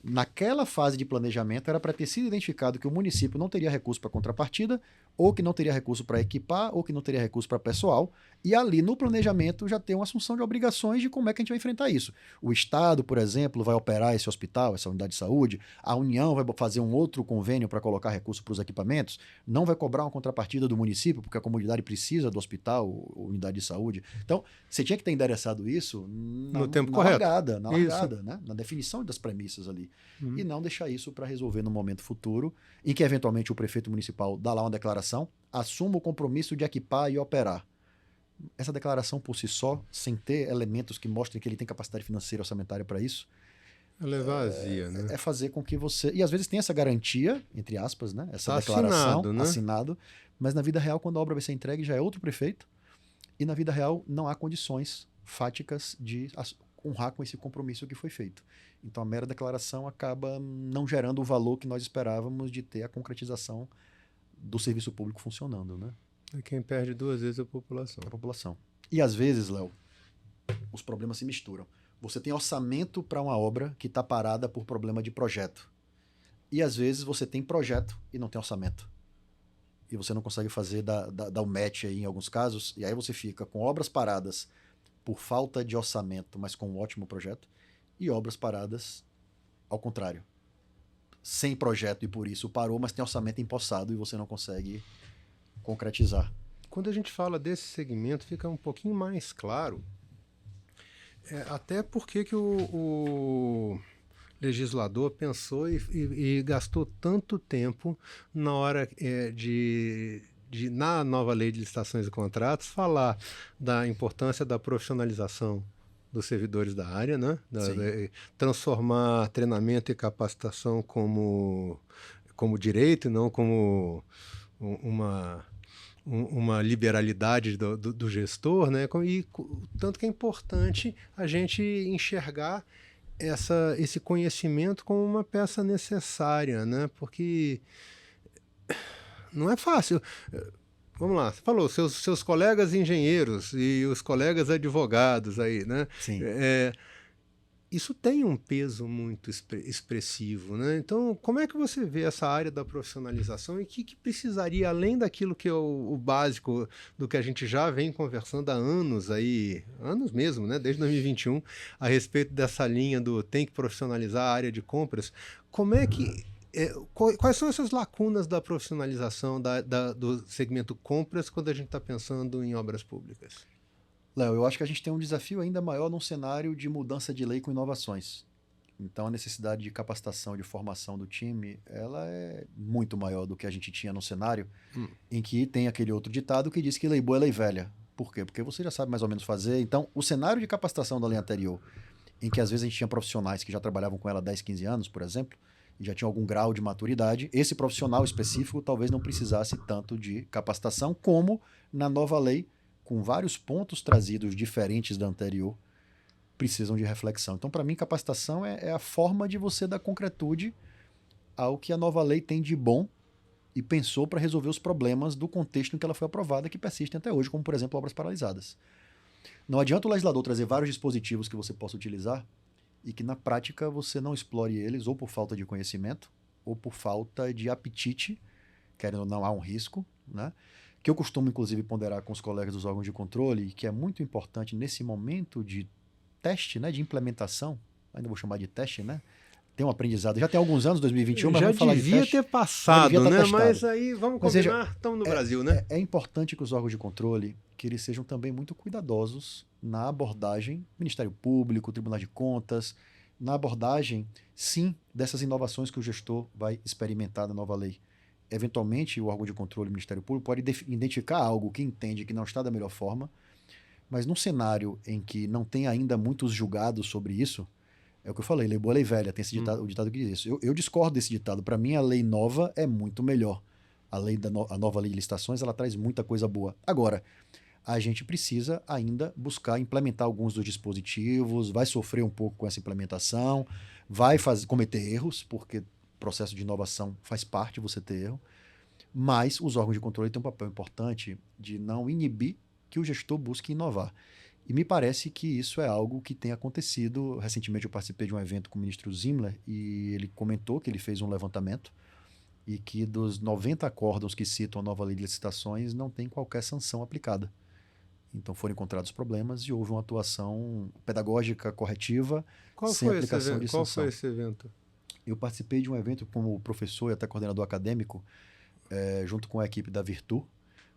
naquela fase de planejamento era para ter sido identificado que o município não teria recurso para contrapartida, ou que não teria recurso para equipar, ou que não teria recurso para pessoal, e ali no planejamento já tem uma assunção de obrigações de como é que a gente vai enfrentar isso. O Estado, por exemplo, vai operar esse hospital, essa unidade de saúde, a União vai fazer um outro convênio para colocar recurso para os equipamentos, não vai cobrar uma contrapartida do município, porque a comunidade precisa do hospital, ou unidade de saúde. Então, você tinha que ter endereçado isso no tempo correto. Na largada, né? Na definição das premissas ali. E não deixar isso para resolver no momento futuro, em que eventualmente o prefeito municipal dá lá uma declaração, assuma o compromisso de equipar e operar. Essa declaração por si só, sem ter elementos que mostrem que ele tem capacidade financeira e orçamentária para isso, ela é vazia, né? É fazer com que você... E às vezes tem essa garantia, entre aspas, né? Essa tá declaração, assinado, né? assinado, mas na vida real, quando a obra vai ser entregue, já é outro prefeito, e na vida real não há condições fáticas de honrar com esse compromisso que foi feito. Então a mera declaração acaba não gerando o valor que nós esperávamos de ter a concretização do serviço público funcionando, né? Quem perde duas vezes é a população. A população. E às vezes, Léo, os problemas se misturam. Você tem orçamento para uma obra que está parada por problema de projeto. E às vezes você tem projeto e não tem orçamento. E você não consegue fazer dar o match aí em alguns casos. E aí você fica com obras paradas por falta de orçamento, mas com um ótimo projeto. E obras paradas ao contrário. Sem projeto e por isso parou, mas tem orçamento empossado e você não consegue concretizar. Quando a gente fala desse segmento, fica um pouquinho mais claro. Até porque que o legislador pensou e gastou tanto tempo na hora na nova lei de licitações e contratos, falar da importância da profissionalização dos servidores da área, né? Transformar treinamento e capacitação como direito e não como uma liberalidade do gestor, né? E tanto que é importante a gente enxergar esse conhecimento como uma peça necessária, né? Porque não é fácil. Vamos lá, você falou, seus colegas engenheiros e os colegas advogados aí, né? Sim. Isso tem um peso muito expressivo, né? Então, como é que você vê essa área da profissionalização e o que precisaria, além daquilo que é o básico do que a gente já vem conversando há anos aí, anos mesmo, né? Desde 2021, a respeito dessa linha do tem que profissionalizar a área de compras. Como é que quais são essas lacunas da profissionalização do segmento compras quando a gente está pensando em obras públicas? Léo, eu acho que a gente tem um desafio ainda maior num cenário de mudança de lei com inovações. Então a necessidade de capacitação, de formação do time, ela é muito maior do que a gente tinha no cenário em que tem aquele outro ditado que diz que lei boa é lei velha. Por quê? Porque você já sabe mais ou menos fazer. Então o cenário de capacitação da lei anterior, em que às vezes a gente tinha profissionais que já trabalhavam com ela há 10, 15 anos, por exemplo, e já tinham algum grau de maturidade, esse profissional específico talvez não precisasse tanto de capacitação como na nova lei, com vários pontos trazidos diferentes da anterior, precisam de reflexão. Então, para mim, capacitação é a forma de você dar concretude ao que a nova lei tem de bom e pensou para resolver os problemas do contexto em que ela foi aprovada, que persistem até hoje, como, por exemplo, obras paralisadas. Não adianta o legislador trazer vários dispositivos que você possa utilizar e que, na prática, você não explore eles ou por falta de conhecimento ou por falta de apetite, querendo ou não, há um risco, né? Que eu costumo, inclusive, ponderar com os colegas dos órgãos de controle, que é muito importante nesse momento de teste, né, de implementação, ainda vou chamar de teste, né? Tem um aprendizado, já tem alguns anos, 2021, mas vamos falar de teste. Já devia ter passado, né? Testado. Mas aí, vamos combinar, estamos no Brasil, né? É importante que os órgãos de controle, que eles sejam também muito cuidadosos na abordagem, Ministério Público, Tribunal de Contas, na abordagem, sim, dessas inovações que o gestor vai experimentar na nova lei. Eventualmente, o órgão de controle, o Ministério Público, pode identificar algo que entende que não está da melhor forma, mas num cenário em que não tem ainda muitos julgados sobre isso, é o que eu falei, lei boa, lei velha, tem esse ditado, o ditado que diz isso. Eu discordo desse ditado. Para mim, a lei nova é muito melhor. A nova lei de licitações, ela traz muita coisa boa. Agora, a gente precisa ainda buscar implementar alguns dos dispositivos, vai sofrer um pouco com essa implementação, vai cometer erros, porque processo de inovação faz parte você ter erro, mas os órgãos de controle têm um papel importante de não inibir que o gestor busque inovar. E me parece que isso é algo que tem acontecido. Recentemente eu participei de um evento com o ministro Zimler e ele comentou que ele fez um levantamento e que dos 90 acórdãos que citam a nova lei de licitações não tem qualquer sanção aplicada. Então foram encontrados problemas e houve uma atuação pedagógica corretiva sem aplicação de sanção. Qual foi esse evento? Eu participei de um evento como professor e até coordenador acadêmico, junto com a equipe da Virtu,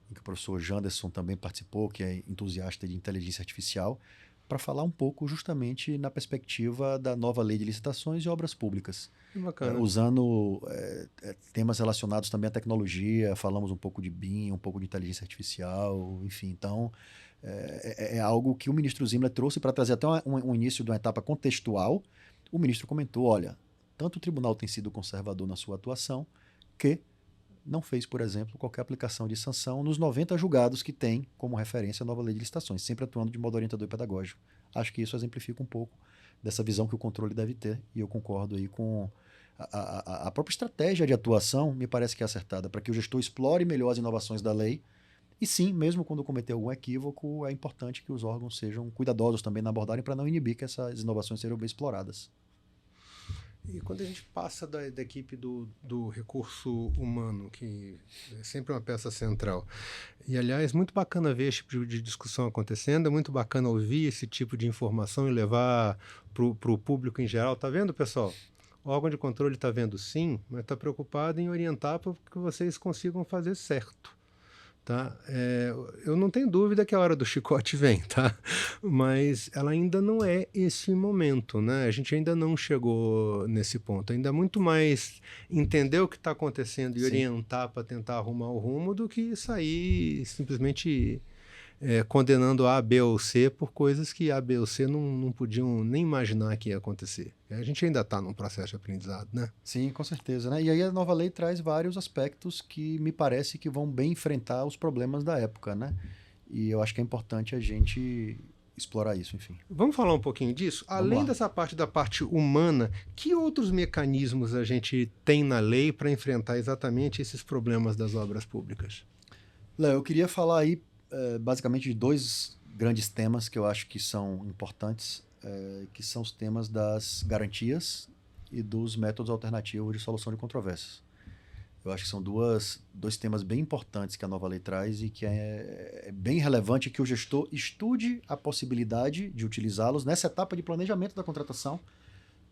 em que o professor Janderson também participou, que é entusiasta de inteligência artificial, para falar um pouco justamente na perspectiva da nova lei de licitações e obras públicas. Bacana. Usando temas relacionados também à tecnologia, falamos um pouco de BIM, um pouco de inteligência artificial, enfim. Então, é algo que o ministro Zimmer trouxe para trazer até um início de uma etapa contextual. O ministro comentou, olha, tanto o tribunal tem sido conservador na sua atuação, que não fez, por exemplo, qualquer aplicação de sanção nos 90 julgados que tem como referência a nova lei de licitações, sempre atuando de modo orientador e pedagógico. Acho que isso exemplifica um pouco dessa visão que o controle deve ter, e eu concordo aí com a própria estratégia de atuação, me parece que é acertada, para que o gestor explore melhor as inovações da lei E sim, mesmo quando cometer algum equívoco, é importante que os órgãos sejam cuidadosos também na abordagem para não inibir que essas inovações sejam bem exploradas. E quando a gente passa da equipe do recurso humano, que é sempre uma peça central, e aliás, muito bacana ver esse tipo de discussão acontecendo, é muito bacana ouvir esse tipo de informação e levar para o público em geral. Tá vendo, pessoal? O órgão de controle está vendo sim, mas está preocupado em orientar para que vocês consigam fazer certo. Tá? Eu não tenho dúvida que a hora do chicote vem, tá? Mas ela ainda não é esse momento, né? A gente ainda não chegou nesse ponto. Ainda é muito mais entender o que está acontecendo e Sim. orientar para tentar arrumar o rumo do que sair simplesmente condenando A, B ou C por coisas que A, B ou C não podiam nem imaginar que ia acontecer. A gente ainda está num processo de aprendizado, né? Sim, com certeza, né? E aí a nova lei traz vários aspectos que me parece que vão bem enfrentar os problemas da época, né? E eu acho que é importante a gente explorar isso, enfim. Vamos falar um pouquinho disso? Além dessa parte da parte humana, que outros mecanismos a gente tem na lei para enfrentar exatamente esses problemas das obras públicas? Léo, eu queria falar aí basicamente de dois grandes temas que eu acho que são importantes, que são os temas das garantias e dos métodos alternativos de solução de controvérsias. Eu acho que são dois temas bem importantes que a nova lei traz e que é bem relevante que o gestor estude a possibilidade de utilizá-los nessa etapa de planejamento da contratação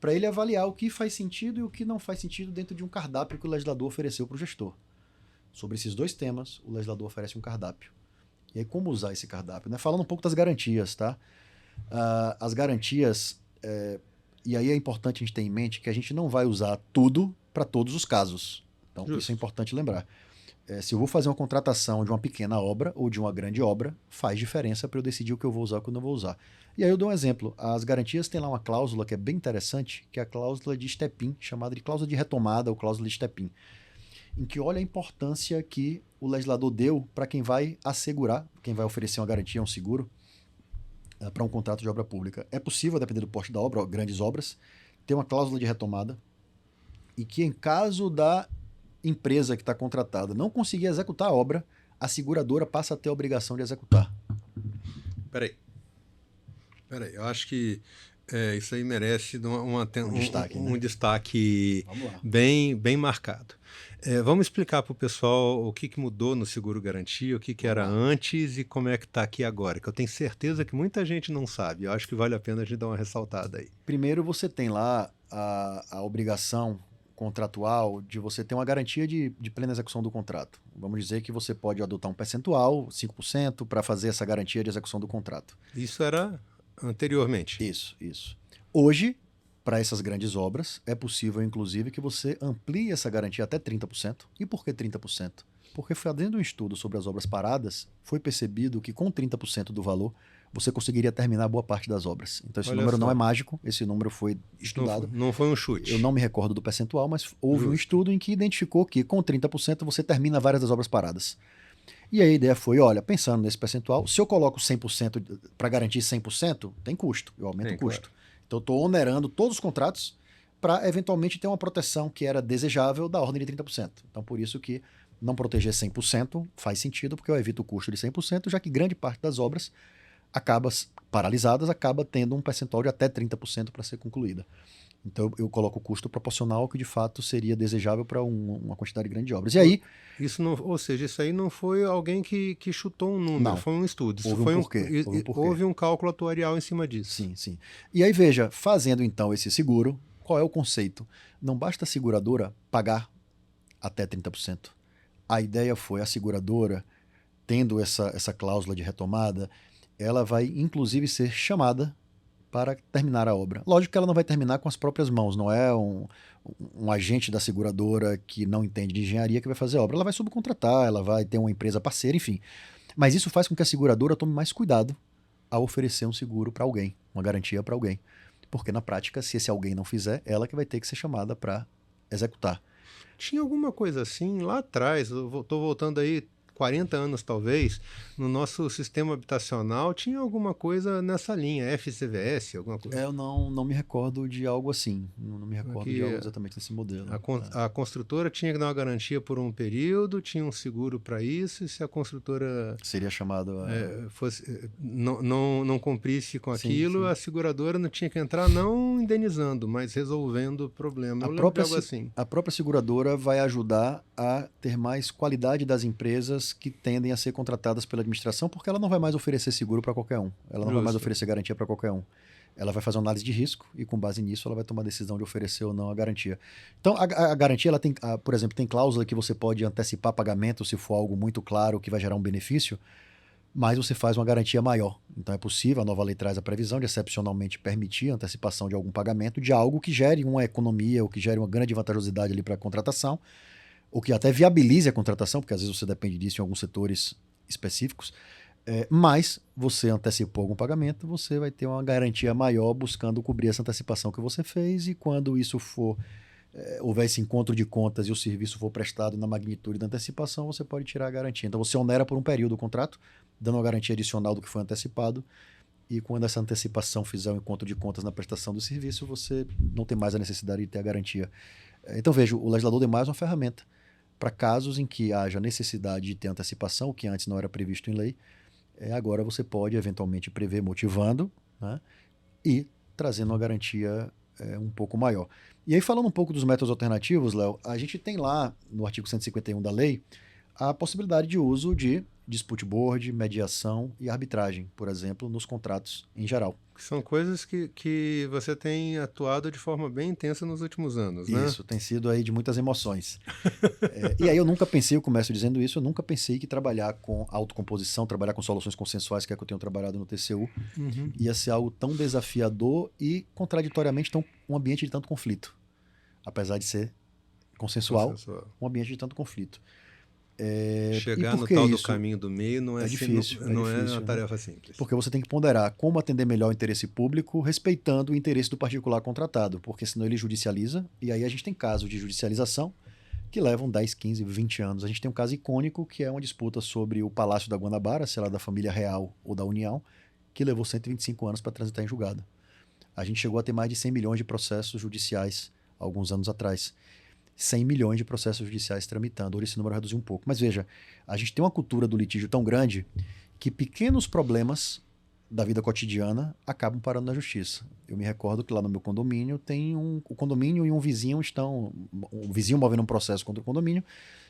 para ele avaliar o que faz sentido e o que não faz sentido dentro de um cardápio que o legislador ofereceu para o gestor. Sobre esses dois temas, o legislador oferece um cardápio. E aí, como usar esse cardápio? Né? Falando um pouco das garantias, tá? As garantias, e aí é importante a gente ter em mente que a gente não vai usar tudo para todos os casos. Então, Justo. Isso é importante lembrar. Se eu vou fazer uma contratação de uma pequena obra ou de uma grande obra, faz diferença para eu decidir o que eu vou usar e o que eu não vou usar. E aí eu dou um exemplo. As garantias têm lá uma cláusula que é bem interessante, que é a cláusula de step-in, chamada de cláusula de retomada ou cláusula de step-in, em que olha a importância que o legislador deu para quem vai assegurar, quem vai oferecer uma garantia, um seguro, para um contrato de obra pública. É possível, dependendo do porte da obra, grandes obras, ter uma cláusula de retomada e que, em caso da empresa que está contratada não conseguir executar a obra, a seguradora passa a ter a obrigação de executar. Peraí, eu acho que isso aí merece um destaque bem marcado. Vamos explicar para o pessoal o que mudou no seguro garantia, o que era antes e como é que está aqui agora, que eu tenho certeza que muita gente não sabe. Eu acho que vale a pena a gente dar uma ressaltada aí. Primeiro você tem lá a obrigação contratual de você ter uma garantia de plena execução do contrato. Vamos dizer que você pode adotar um percentual, 5%, para fazer essa garantia de execução do contrato. Isso era anteriormente. Isso. Hoje, para essas grandes obras, é possível, inclusive, que você amplie essa garantia até 30%. E por que 30%? Porque fazendo um estudo sobre as obras paradas, foi percebido que com 30% do valor, você conseguiria terminar boa parte das obras. Então esse número não é mágico, esse número foi estudado. Não foi um chute. Eu não me recordo do percentual, mas houve um estudo em que identificou que com 30% você termina várias das obras paradas. E a ideia foi, olha, pensando nesse percentual, se eu coloco 100% para garantir 100%, tem custo, eu aumento o custo. Claro. Então eu estou onerando todos os contratos para eventualmente ter uma proteção que era desejável da ordem de 30%. Então por isso que não proteger 100% faz sentido, porque eu evito o custo de 100%, já que grande parte das obras acaba paralisadas, acaba tendo um percentual de até 30% para ser concluída. Então eu coloco o custo proporcional ao que de fato seria desejável para uma quantidade grande de obras. E aí... Ou seja, isso aí não foi alguém que chutou um número, não, foi um estudo. Houve um cálculo atuarial em cima disso. Sim. E aí veja, fazendo então esse seguro, qual é o conceito? Não basta a seguradora pagar até 30%. A ideia foi a seguradora, tendo essa cláusula de retomada, ela vai inclusive ser chamada para terminar a obra. Lógico que ela não vai terminar com as próprias mãos, não é um agente da seguradora que não entende de engenharia que vai fazer a obra. Ela vai subcontratar, ela vai ter uma empresa parceira, enfim. Mas isso faz com que a seguradora tome mais cuidado ao oferecer um seguro para alguém, uma garantia para alguém. Porque na prática, se esse alguém não fizer, ela que vai ter que ser chamada para executar. Tinha alguma coisa assim lá atrás, eu estou voltando aí 40 anos talvez, no nosso sistema habitacional tinha alguma coisa nessa linha, FCVS, alguma coisa. Eu não me recordo de algo assim, não me recordo de algo exatamente nesse modelo. A construtora tinha que dar uma garantia por um período, tinha um seguro para isso, e se a construtora seria chamado não cumprisse com aquilo, sim. A seguradora não tinha que entrar não indenizando, mas resolvendo o problema. A própria seguradora vai ajudar a ter mais qualidade das empresas que tendem a ser contratadas pela administração, porque ela não vai mais oferecer seguro para qualquer um. Ela não vai mais oferecer garantia para qualquer um. Ela vai fazer uma análise de risco e, com base nisso, ela vai tomar a decisão de oferecer ou não a garantia. Então, a garantia, ela tem, por exemplo, tem cláusula que você pode antecipar pagamento se for algo muito claro que vai gerar um benefício, mas você faz uma garantia maior. Então é possível, a nova lei traz a previsão de excepcionalmente permitir a antecipação de algum pagamento de algo que gere uma economia ou que gere uma grande vantajosidade ali para a contratação, ou que até viabilize a contratação, porque às vezes você depende disso em alguns setores específicos, mas você antecipou algum pagamento, você vai ter uma garantia maior buscando cobrir essa antecipação que você fez, e quando isso for, houver esse encontro de contas e o serviço for prestado na magnitude da antecipação, você pode tirar a garantia. Então você onera por um período o contrato, dando uma garantia adicional do que foi antecipado, e quando essa antecipação fizer um encontro de contas na prestação do serviço, você não tem mais a necessidade de ter a garantia. Então veja, o legislador deu mais uma ferramenta para casos em que haja necessidade de ter antecipação, o que antes não era previsto em lei. Agora você pode eventualmente prever motivando, né, e trazendo uma garantia um pouco maior. E aí, falando um pouco dos métodos alternativos, Léo, a gente tem lá no artigo 151 da lei a possibilidade de uso de dispute board, mediação e arbitragem, por exemplo, nos contratos em geral. São coisas que você tem atuado de forma bem intensa nos últimos anos, né? Isso, tem sido aí de muitas emoções. E aí eu nunca pensei, eu começo dizendo isso, eu nunca pensei que trabalhar com autocomposição, trabalhar com soluções consensuais, que é que eu tenho trabalhado no TCU, ia ser algo tão desafiador e, contraditoriamente, um ambiente de tanto conflito. Apesar de ser consensual. Um ambiente de tanto conflito. Chegar no tal do caminho do meio não é difícil, não é uma tarefa simples. Porque você tem que ponderar como atender melhor o interesse público, respeitando o interesse do particular contratado, porque senão ele judicializa, e aí a gente tem casos de judicialização que levam 10, 15, 20 anos. A gente tem um caso icônico, que é uma disputa sobre o Palácio da Guanabara, se ela é da família real ou da União, que levou 125 anos para transitar em julgado. A gente chegou a ter mais de 100 milhões de processos judiciais alguns anos atrás. 100 milhões de processos judiciais tramitando. Hoje esse número reduziu um pouco. Mas veja, a gente tem uma cultura do litígio tão grande que pequenos problemas da vida cotidiana acabam parando na justiça. Eu me recordo que lá no meu condomínio o condomínio e um vizinho um vizinho movendo um processo contra o condomínio,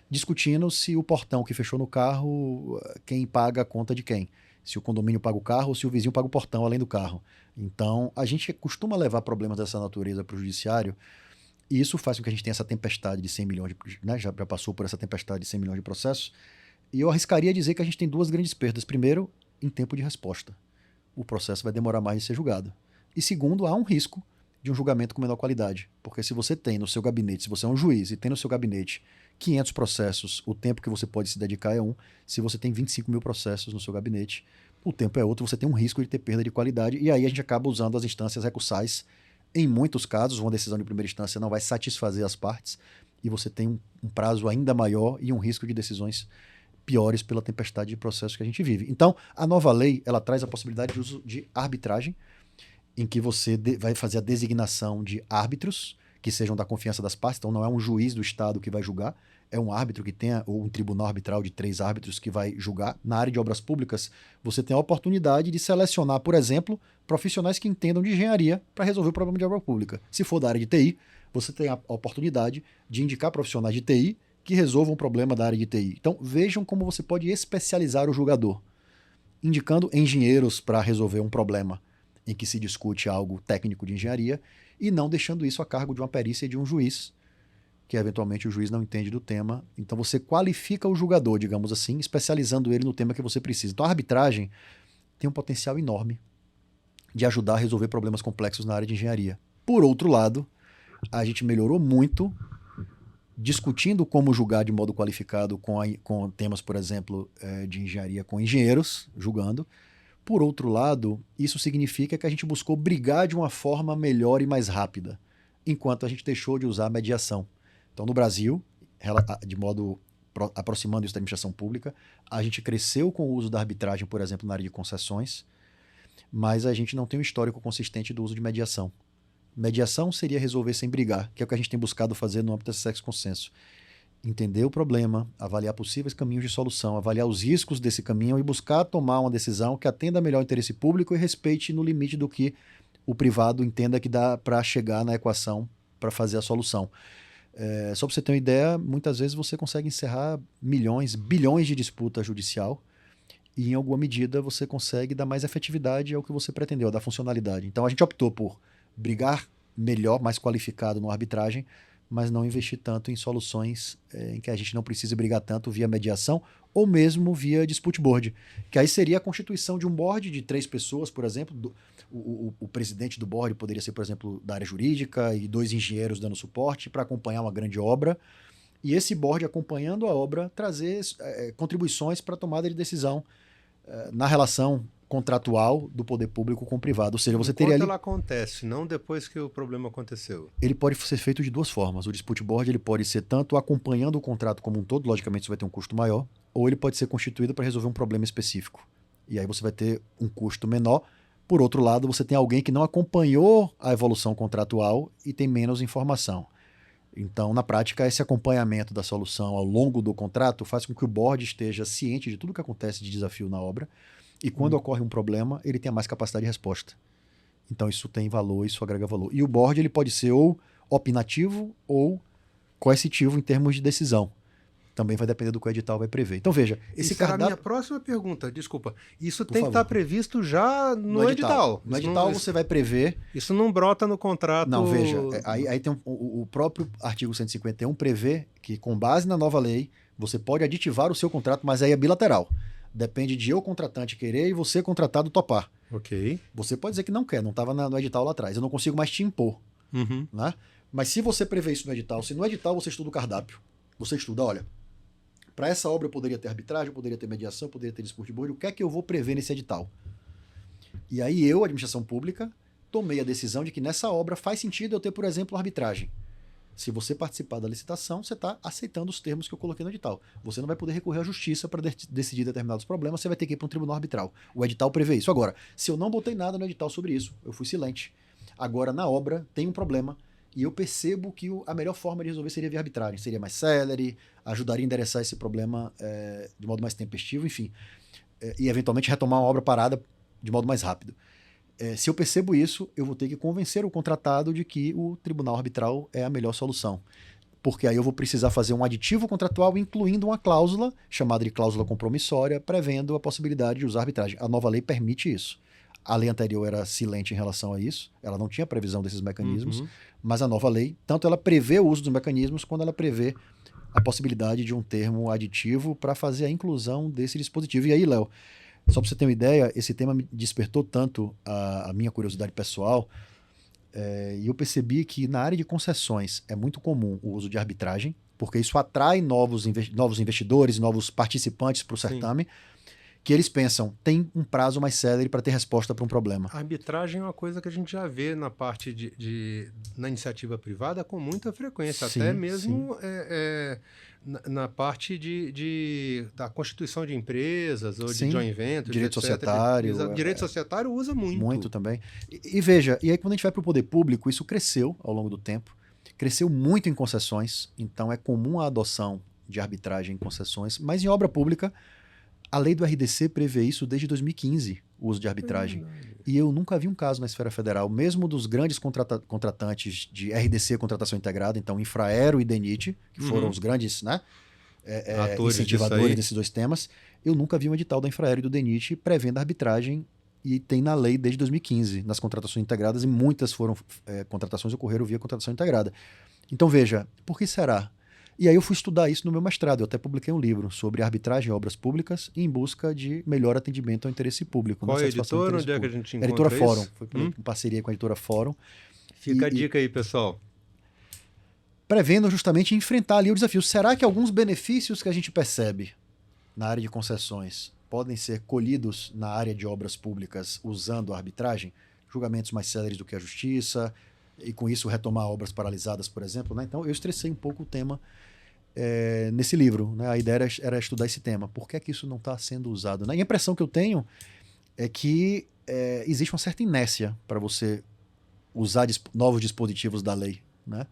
discutindo se o portão que fechou no carro, quem paga a conta de quem. Se o condomínio paga o carro ou se o vizinho paga o portão além do carro. Então, a gente costuma levar problemas dessa natureza para o judiciário. E isso faz com que a gente tenha essa tempestade de 100 milhões, né, já passou por essa tempestade de 100 milhões de processos. E eu arriscaria dizer que a gente tem duas grandes perdas. Primeiro, em tempo de resposta. O processo vai demorar mais de ser julgado. E segundo, há um risco de um julgamento com menor qualidade. Porque se você tem no seu gabinete, se você é um juiz e tem no seu gabinete 500 processos, o tempo que você pode se dedicar é um. Se você tem 25 mil processos no seu gabinete, o tempo é outro, você tem um risco de ter perda de qualidade. E aí a gente acaba usando as instâncias recursais. Em muitos casos, uma decisão de primeira instância não vai satisfazer as partes e você tem um prazo ainda maior e um risco de decisões piores pela tempestade de processos que a gente vive. Então, a nova lei, ela traz a possibilidade de uso de arbitragem, em que você vai fazer a designação de árbitros que sejam da confiança das partes. Então, não é um juiz do Estado que vai julgar, é um árbitro que tenha, ou um tribunal arbitral de 3 árbitros que vai julgar. Na área de obras públicas, você tem a oportunidade de selecionar, por exemplo, profissionais que entendam de engenharia para resolver o problema de obra pública. Se for da área de TI, você tem a oportunidade de indicar profissionais de TI que resolvam o problema da área de TI. Então, vejam como você pode especializar o julgador, indicando engenheiros para resolver um problema em que se discute algo técnico de engenharia e não deixando isso a cargo de uma perícia de um juiz, que eventualmente o juiz não entende do tema. Então você qualifica o julgador, digamos assim, especializando ele no tema que você precisa. Então a arbitragem tem um potencial enorme de ajudar a resolver problemas complexos na área de engenharia. Por outro lado, a gente melhorou muito discutindo como julgar de modo qualificado com temas, por exemplo, de engenharia com engenheiros julgando. Por outro lado, isso significa que a gente buscou brigar de uma forma melhor e mais rápida, enquanto a gente deixou de usar a mediação. Então, no Brasil, de modo aproximando isso da administração pública. A gente cresceu com o uso da arbitragem, por exemplo, na área de concessões, mas a gente não tem um histórico consistente do uso de mediação. Mediação seria resolver sem brigar, que é o que a gente tem buscado fazer no âmbito desse sexo consenso. Entender o problema, avaliar possíveis caminhos de solução, avaliar os riscos desse caminho e buscar tomar uma decisão que atenda melhor o interesse público e respeite no limite do que o privado entenda que dá para chegar na equação para fazer a solução. Só para você ter uma ideia, muitas vezes você consegue encerrar milhões, bilhões de disputa judicial e em alguma medida você consegue dar mais efetividade ao que você pretendeu, dar funcionalidade. Então a gente optou por brigar melhor, mais qualificado na arbitragem, mas não investir tanto em soluções em que a gente não precise brigar tanto via mediação ou mesmo via dispute board, que aí seria a constituição de um board de 3 pessoas, por exemplo. O presidente do board poderia ser, por exemplo, da área jurídica e 2 engenheiros dando suporte para acompanhar uma grande obra, e esse board, acompanhando a obra, trazer contribuições para a tomada de decisão na relação contratual do poder público com o privado. Ou seja, você teria ali... ela acontece, não depois que o problema aconteceu. Ele pode ser feito de 2 formas. O dispute board ele pode ser tanto acompanhando o contrato como um todo, logicamente isso vai ter um custo maior, ou ele pode ser constituído para resolver um problema específico. E aí você vai ter um custo menor. Por outro lado, você tem alguém que não acompanhou a evolução contratual e tem menos informação. Então, na prática, esse acompanhamento da solução ao longo do contrato faz com que o board esteja ciente de tudo que acontece de desafio na obra e quando ocorre um problema, ele tenha mais capacidade de resposta. Então, isso tem valor, isso agrega valor. E o board ele pode ser ou opinativo ou coercitivo em termos de decisão. Também vai depender do que o edital vai prever. Então, veja, esse cardápio... a minha próxima pergunta, desculpa. Isso Por tem favor. que estar previsto já no edital. No edital você vai prever... Isso não brota no contrato... Não, veja, aí tem o próprio artigo 151 prevê que, com base na nova lei, você pode aditivar o seu contrato, mas aí é bilateral. Depende de eu, contratante, querer e você, contratado, topar. Ok. Você pode dizer que não quer, não estava no edital lá atrás. Eu não consigo mais te impor. Uhum. Né? Mas se você prevê isso no edital, se no edital você estuda o cardápio, você estuda, olha, para essa obra eu poderia ter arbitragem, eu poderia ter mediação, eu poderia ter dispute board, o que é que eu vou prever nesse edital? E aí eu, administração pública, tomei a decisão de que nessa obra faz sentido eu ter, por exemplo, arbitragem. Se você participar da licitação, você está aceitando os termos que eu coloquei no edital. Você não vai poder recorrer à justiça para decidir determinados problemas, você vai ter que ir para um tribunal arbitral. O edital prevê isso. Agora, se eu não botei nada no edital sobre isso, eu fui silente. Agora, na obra, tem um problema e eu percebo que a melhor forma de resolver seria via arbitragem. Seria mais célere, ajudaria a endereçar esse problema de modo mais tempestivo, enfim. E, eventualmente, retomar uma obra parada de modo mais rápido. Se eu percebo isso, eu vou ter que convencer o contratado de que o tribunal arbitral é a melhor solução. Porque aí eu vou precisar fazer um aditivo contratual, incluindo uma cláusula, chamada de cláusula compromissória, prevendo a possibilidade de usar arbitragem. A nova lei permite isso. A lei anterior era silente em relação a isso, ela não tinha previsão desses mecanismos, mas a nova lei, tanto ela prevê o uso dos mecanismos, quanto ela prevê a possibilidade de um termo aditivo para fazer a inclusão desse dispositivo. E aí, Léo, só para você ter uma ideia, esse tema me despertou tanto a minha curiosidade pessoal, e eu percebi que na área de concessões é muito comum o uso de arbitragem, porque isso atrai novos investidores, novos participantes para o certame, que eles pensam, tem um prazo mais célere para ter resposta para um problema. A arbitragem é uma coisa que a gente já vê na parte na iniciativa privada com muita frequência, Sim, até mesmo na parte da constituição de empresas ou de joint ventures, direito etc. societário. Direito societário usa muito. Muito também. E veja, e aí quando a gente vai para o poder público, isso cresceu ao longo do tempo, cresceu muito em concessões, então é comum a adoção de arbitragem em concessões, mas em obra pública, a lei do RDC prevê isso desde 2015, o uso de arbitragem. E eu nunca vi um caso na esfera federal, mesmo dos grandes contratantes de RDC, contratação integrada, então Infraero e DENIT, que foram os grandes incentivadores desses 2 temas, eu nunca vi um edital da Infraero e do DENIT prevendo a arbitragem, e tem na lei desde 2015, nas contratações integradas, e muitas contratações ocorreram via contratação integrada. Então veja, por que será? E aí eu fui estudar isso no meu mestrado, eu até publiquei um livro sobre arbitragem em obras públicas em busca de melhor atendimento ao interesse público. Qual é a editora? Onde é que a gente encontra editora isso? Fórum, foi em parceria com a editora Fórum. Fica a dica aí, pessoal. Prevendo justamente enfrentar ali o desafio. Será que alguns benefícios que a gente percebe na área de concessões podem ser colhidos na área de obras públicas usando a arbitragem? Julgamentos mais céleres do que a justiça, e com isso retomar obras paralisadas, por exemplo. Né? Então eu estressei um pouco o tema. nesse livro, né? A ideia era estudar esse tema. Por que é que isso não está sendo usado, né? E a impressão que eu tenho é que existe uma certa inércia para você usar novos dispositivos da lei, né?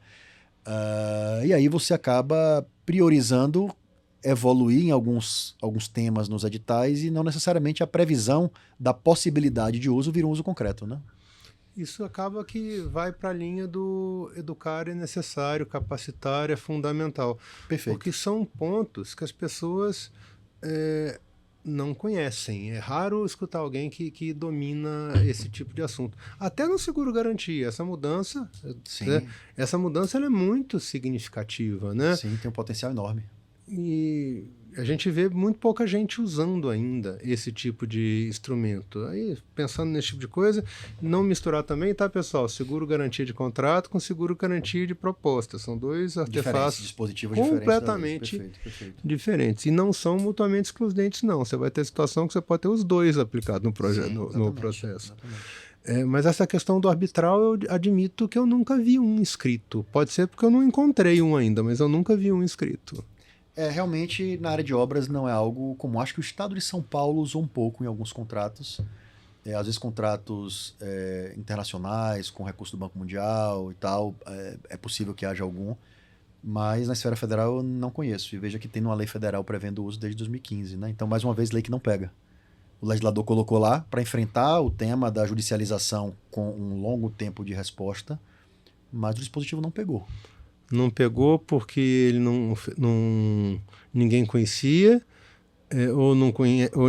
E aí você acaba priorizando evoluir em alguns temas nos editais e não necessariamente a previsão da possibilidade de uso vir um uso concreto, né? Isso acaba que vai para a linha do educar é necessário, capacitar é fundamental. Perfeito. Porque são pontos que as pessoas não conhecem. É raro escutar alguém que domina esse tipo de assunto. Até no seguro-garantia, essa mudança, ela é muito significativa, né? Sim, tem um potencial enorme. E a gente vê muito pouca gente usando ainda esse tipo de instrumento. Aí, pensando nesse tipo de coisa, não misturar também, tá, pessoal? Seguro-garantia de contrato com seguro-garantia de proposta. São dois artefatos dispositivos completamente diferentes. E não são mutuamente excludentes, não. Você vai ter situação que você pode ter os dois aplicados no processo. Mas essa questão do arbitral, eu admito que eu nunca vi um escrito. Pode ser porque eu não encontrei um ainda, mas eu nunca vi um escrito. Realmente, na área de obras não é algo comum. Acho que o Estado de São Paulo usou um pouco em alguns contratos. Às vezes contratos internacionais, com recurso do Banco Mundial e tal, é possível que haja algum. Mas na esfera federal eu não conheço. E veja que tem uma lei federal prevendo o uso desde 2015, né? Então, mais uma vez, lei que não pega. O legislador colocou lá para enfrentar o tema da judicialização com um longo tempo de resposta, mas o dispositivo não pegou. Não pegou porque ele ninguém conhecia, ou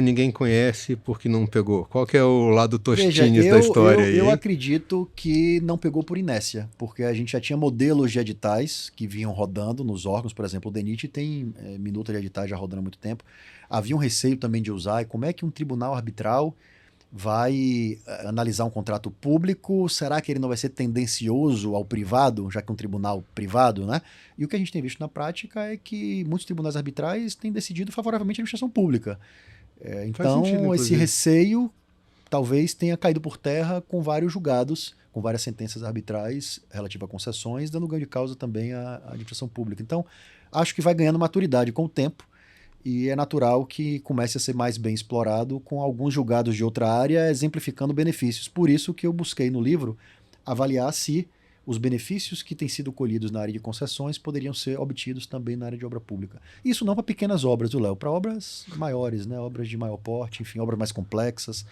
ninguém conhece porque não pegou? Qual que é o lado Tostines da história aí? Eu acredito que não pegou por inércia, porque a gente já tinha modelos de editais que vinham rodando nos órgãos, por exemplo, o DENIT tem minuta de editais já rodando há muito tempo. Havia um receio também de usar, e como é que um tribunal arbitral vai analisar um contrato público? Será que ele não vai ser tendencioso ao privado, já que é um tribunal privado, né? E o que a gente tem visto na prática é que muitos tribunais arbitrais têm decidido favoravelmente à administração pública. Então, sentido, esse receio talvez tenha caído por terra com vários julgados, com várias sentenças arbitrais relativas a concessões, dando ganho de causa também à administração pública. Então, acho que vai ganhando maturidade com o tempo, e é natural que comece a ser mais bem explorado com alguns julgados de outra área, exemplificando benefícios. Por isso que eu busquei no livro avaliar se os benefícios que têm sido colhidos na área de concessões poderiam ser obtidos também na área de obra pública. Isso não para pequenas obras, Léo, para obras maiores, né? Obras de maior porte, enfim, obras mais complexas.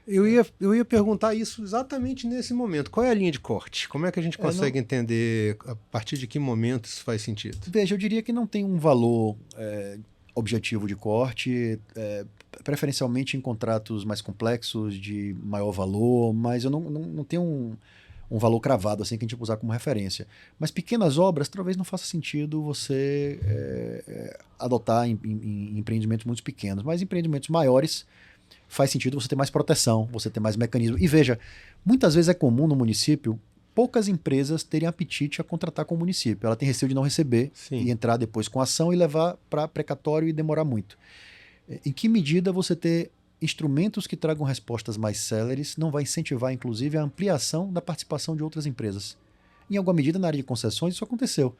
Eu ia perguntar isso exatamente nesse momento. Qual é a linha de corte? Como é que a gente consegue entender a partir de que momento isso faz sentido? Veja, eu diria que não tem um valor objetivo de corte, preferencialmente em contratos mais complexos, de maior valor, mas eu não tenho um valor cravado assim que a gente usar como referência. Mas pequenas obras talvez não faça sentido você adotar em empreendimentos muito pequenos, mas empreendimentos maiores faz sentido você ter mais proteção, você ter mais mecanismo. E veja, muitas vezes é comum no município poucas empresas terem apetite a contratar com o município. Ela tem receio de não receber e entrar depois com ação e levar para precatório e demorar muito. Em que medida você ter instrumentos que tragam respostas mais céleres não vai incentivar, inclusive, a ampliação da participação de outras empresas? Em alguma medida, na área de concessões, isso aconteceu.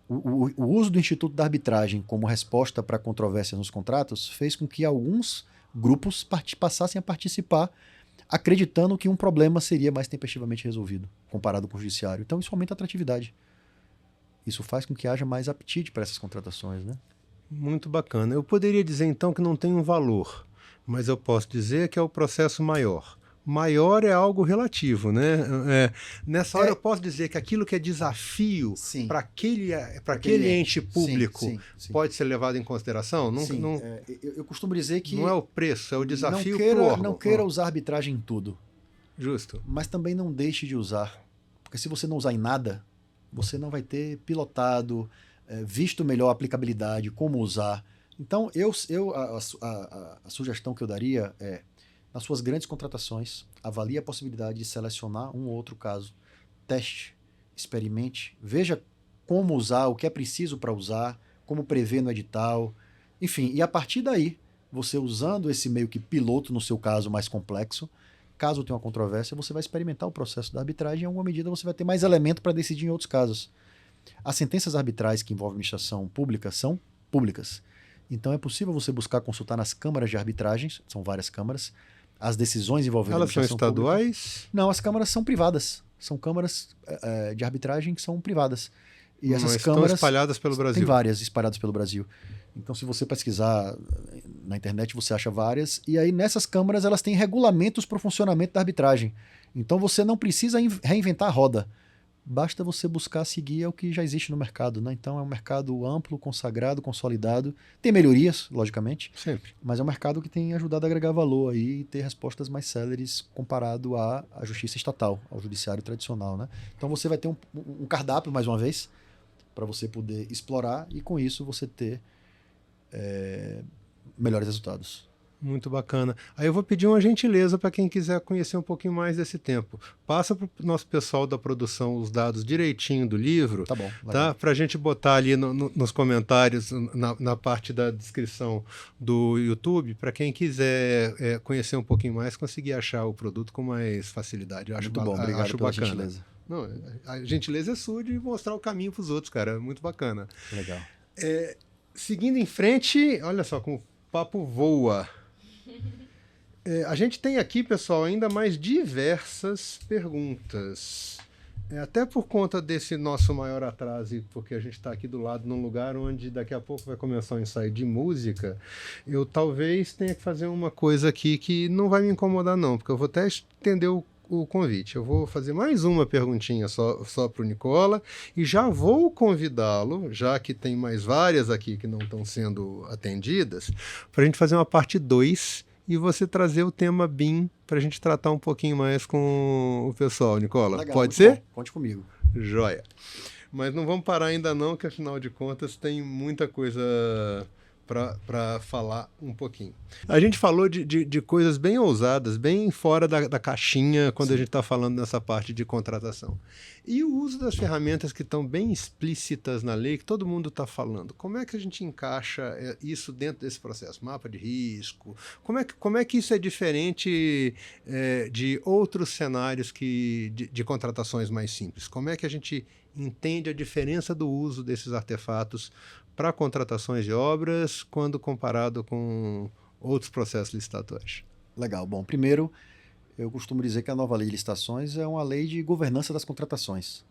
O uso do Instituto da Arbitragem como resposta para controvérsias nos contratos fez com que alguns grupos passassem a participar acreditando que um problema seria mais tempestivamente resolvido, comparado com o judiciário. Então isso aumenta a atratividade. Isso faz com que haja mais apetite para essas contratações, né? Muito bacana. Eu poderia dizer então que não tem um valor, mas eu posso dizer que é o processo maior. Maior é algo relativo, né? Nessa hora eu posso dizer que aquilo que é desafio para aquele ente público pode ser levado em consideração? Eu costumo dizer que não é o preço, é o desafio para o órgão. Não queira usar arbitragem em tudo. Justo. Mas também não deixe de usar. Porque se você não usar em nada, você não vai ter pilotado, visto melhor a aplicabilidade, como usar. Então, a sugestão que eu daria é: nas suas grandes contratações, avalie a possibilidade de selecionar um ou outro caso. Teste, experimente, veja como usar, o que é preciso para usar, como prever no edital. Enfim, e a partir daí, você usando esse meio que piloto no seu caso mais complexo, caso tenha uma controvérsia, você vai experimentar o processo da arbitragem e em alguma medida você vai ter mais elemento para decidir em outros casos. As sentenças arbitrais que envolvem administração pública são públicas. Então é possível você buscar consultar nas câmaras de arbitragens, são várias câmaras, as decisões envolvendo Elas são administração pública. estaduais? Não, as câmaras são privadas. São câmaras de arbitragem que são privadas. E essas Mas câmaras estão espalhadas pelo Brasil. Tem várias espalhadas pelo Brasil. Então, se você pesquisar na internet, você acha várias. E aí, nessas câmaras, elas têm regulamentos para o funcionamento da arbitragem. Então, você não precisa reinventar a roda. Basta você buscar seguir o que já existe no mercado, né? Então, é um mercado amplo, consagrado, consolidado. Tem melhorias, logicamente. Sempre. Mas é um mercado que tem ajudado a agregar valor aí e ter respostas mais céleres comparado à justiça estatal, ao judiciário tradicional, né? Então, você vai ter um cardápio, mais uma vez, para você poder explorar e, com isso, você ter melhores resultados. Muito bacana. Aí eu vou pedir uma gentileza para quem quiser conhecer um pouquinho mais desse tempo. Passa para o nosso pessoal da produção os dados direitinho do livro. Tá bom. Tá? Para a gente botar ali nos comentários, na parte da descrição do YouTube, para quem quiser conhecer um pouquinho mais, conseguir achar o produto com mais facilidade. Eu acho muito bom, obrigado acho pela bacana. gentileza. Não, a gentileza é sua de mostrar o caminho para os outros, cara. É muito bacana. Legal. Seguindo em frente, olha só como o papo voa. A gente tem aqui, pessoal, ainda mais diversas perguntas. Até por conta desse nosso maior atraso, porque a gente está aqui do lado num lugar onde daqui a pouco vai começar um ensaio de música, eu talvez tenha que fazer uma coisa aqui que não vai me incomodar não, porque eu vou até estender o convite. Eu vou fazer mais uma perguntinha só para o Nicola e já vou convidá-lo, já que tem mais várias aqui que não estão sendo atendidas, para a gente fazer uma parte 2 e você trazer o tema BIM para a gente tratar um pouquinho mais com o pessoal. Nicola, Legal, pode ser? Bom. Conte comigo. Joia. Mas não vamos parar ainda não, que afinal de contas tem muita coisa para falar um pouquinho. A gente falou de coisas bem ousadas, bem fora da caixinha quando Sim. A gente está falando nessa parte de contratação. E o uso das ferramentas que estão bem explícitas na lei, que todo mundo está falando. Como é que a gente encaixa isso dentro desse processo? Mapa de risco? Como é que isso é diferente de outros cenários de contratações mais simples? Como é que a gente entende a diferença do uso desses artefatos para contratações de obras quando comparado com outros processos licitatórios? Legal. Bom, primeiro, eu costumo dizer que a nova lei de licitações é uma lei de governança das contratações.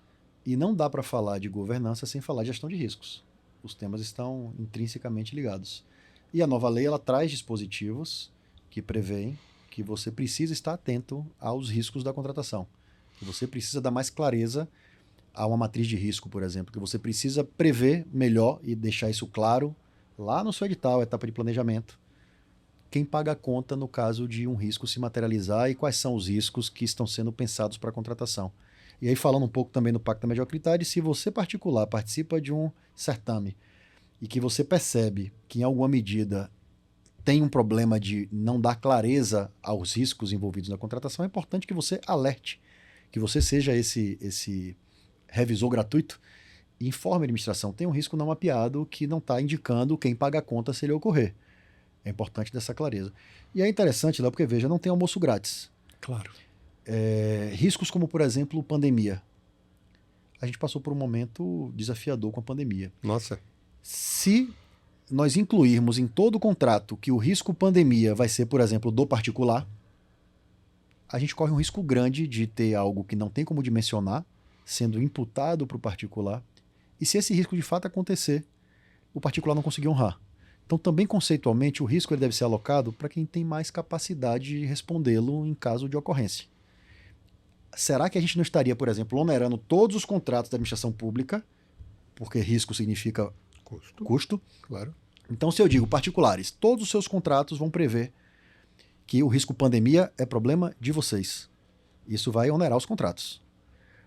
E não dá para falar de governança sem falar de gestão de riscos. Os temas estão intrinsecamente ligados. E a nova lei ela traz dispositivos que prevêem que você precisa estar atento aos riscos da contratação. Que você precisa dar mais clareza a uma matriz de risco, por exemplo, que você precisa prever melhor e deixar isso claro lá no seu edital, etapa de planejamento. Quem paga a conta no caso de um risco se materializar e quais são os riscos que estão sendo pensados para a contratação. E aí falando um pouco também do Pacto da Mediocridade, se você particular participa de um certame e que você percebe que em alguma medida tem um problema de não dar clareza aos riscos envolvidos na contratação, é importante que você alerte, que você seja esse revisor gratuito e informe a administração. Tem um risco não mapeado que não está indicando quem paga a conta se ele ocorrer. É importante dessa clareza. E é interessante, Léo, porque veja, não tem almoço grátis. Claro. Riscos como, por exemplo, pandemia. A gente passou por um momento desafiador com a pandemia. Nossa. Se nós incluirmos em todo o contrato que o risco pandemia vai ser, por exemplo, do particular, a gente corre um risco grande de ter algo que não tem como dimensionar, sendo imputado para o particular, e se esse risco de fato acontecer, o particular não conseguir honrar. Então, também conceitualmente, o risco ele deve ser alocado para quem tem mais capacidade de respondê-lo em caso de ocorrência. Será que a gente não estaria, por exemplo, onerando todos os contratos da administração pública, porque risco significa custo? Claro. Então, se eu digo particulares, todos os seus contratos vão prever que o risco pandemia é problema de vocês. Isso vai onerar os contratos.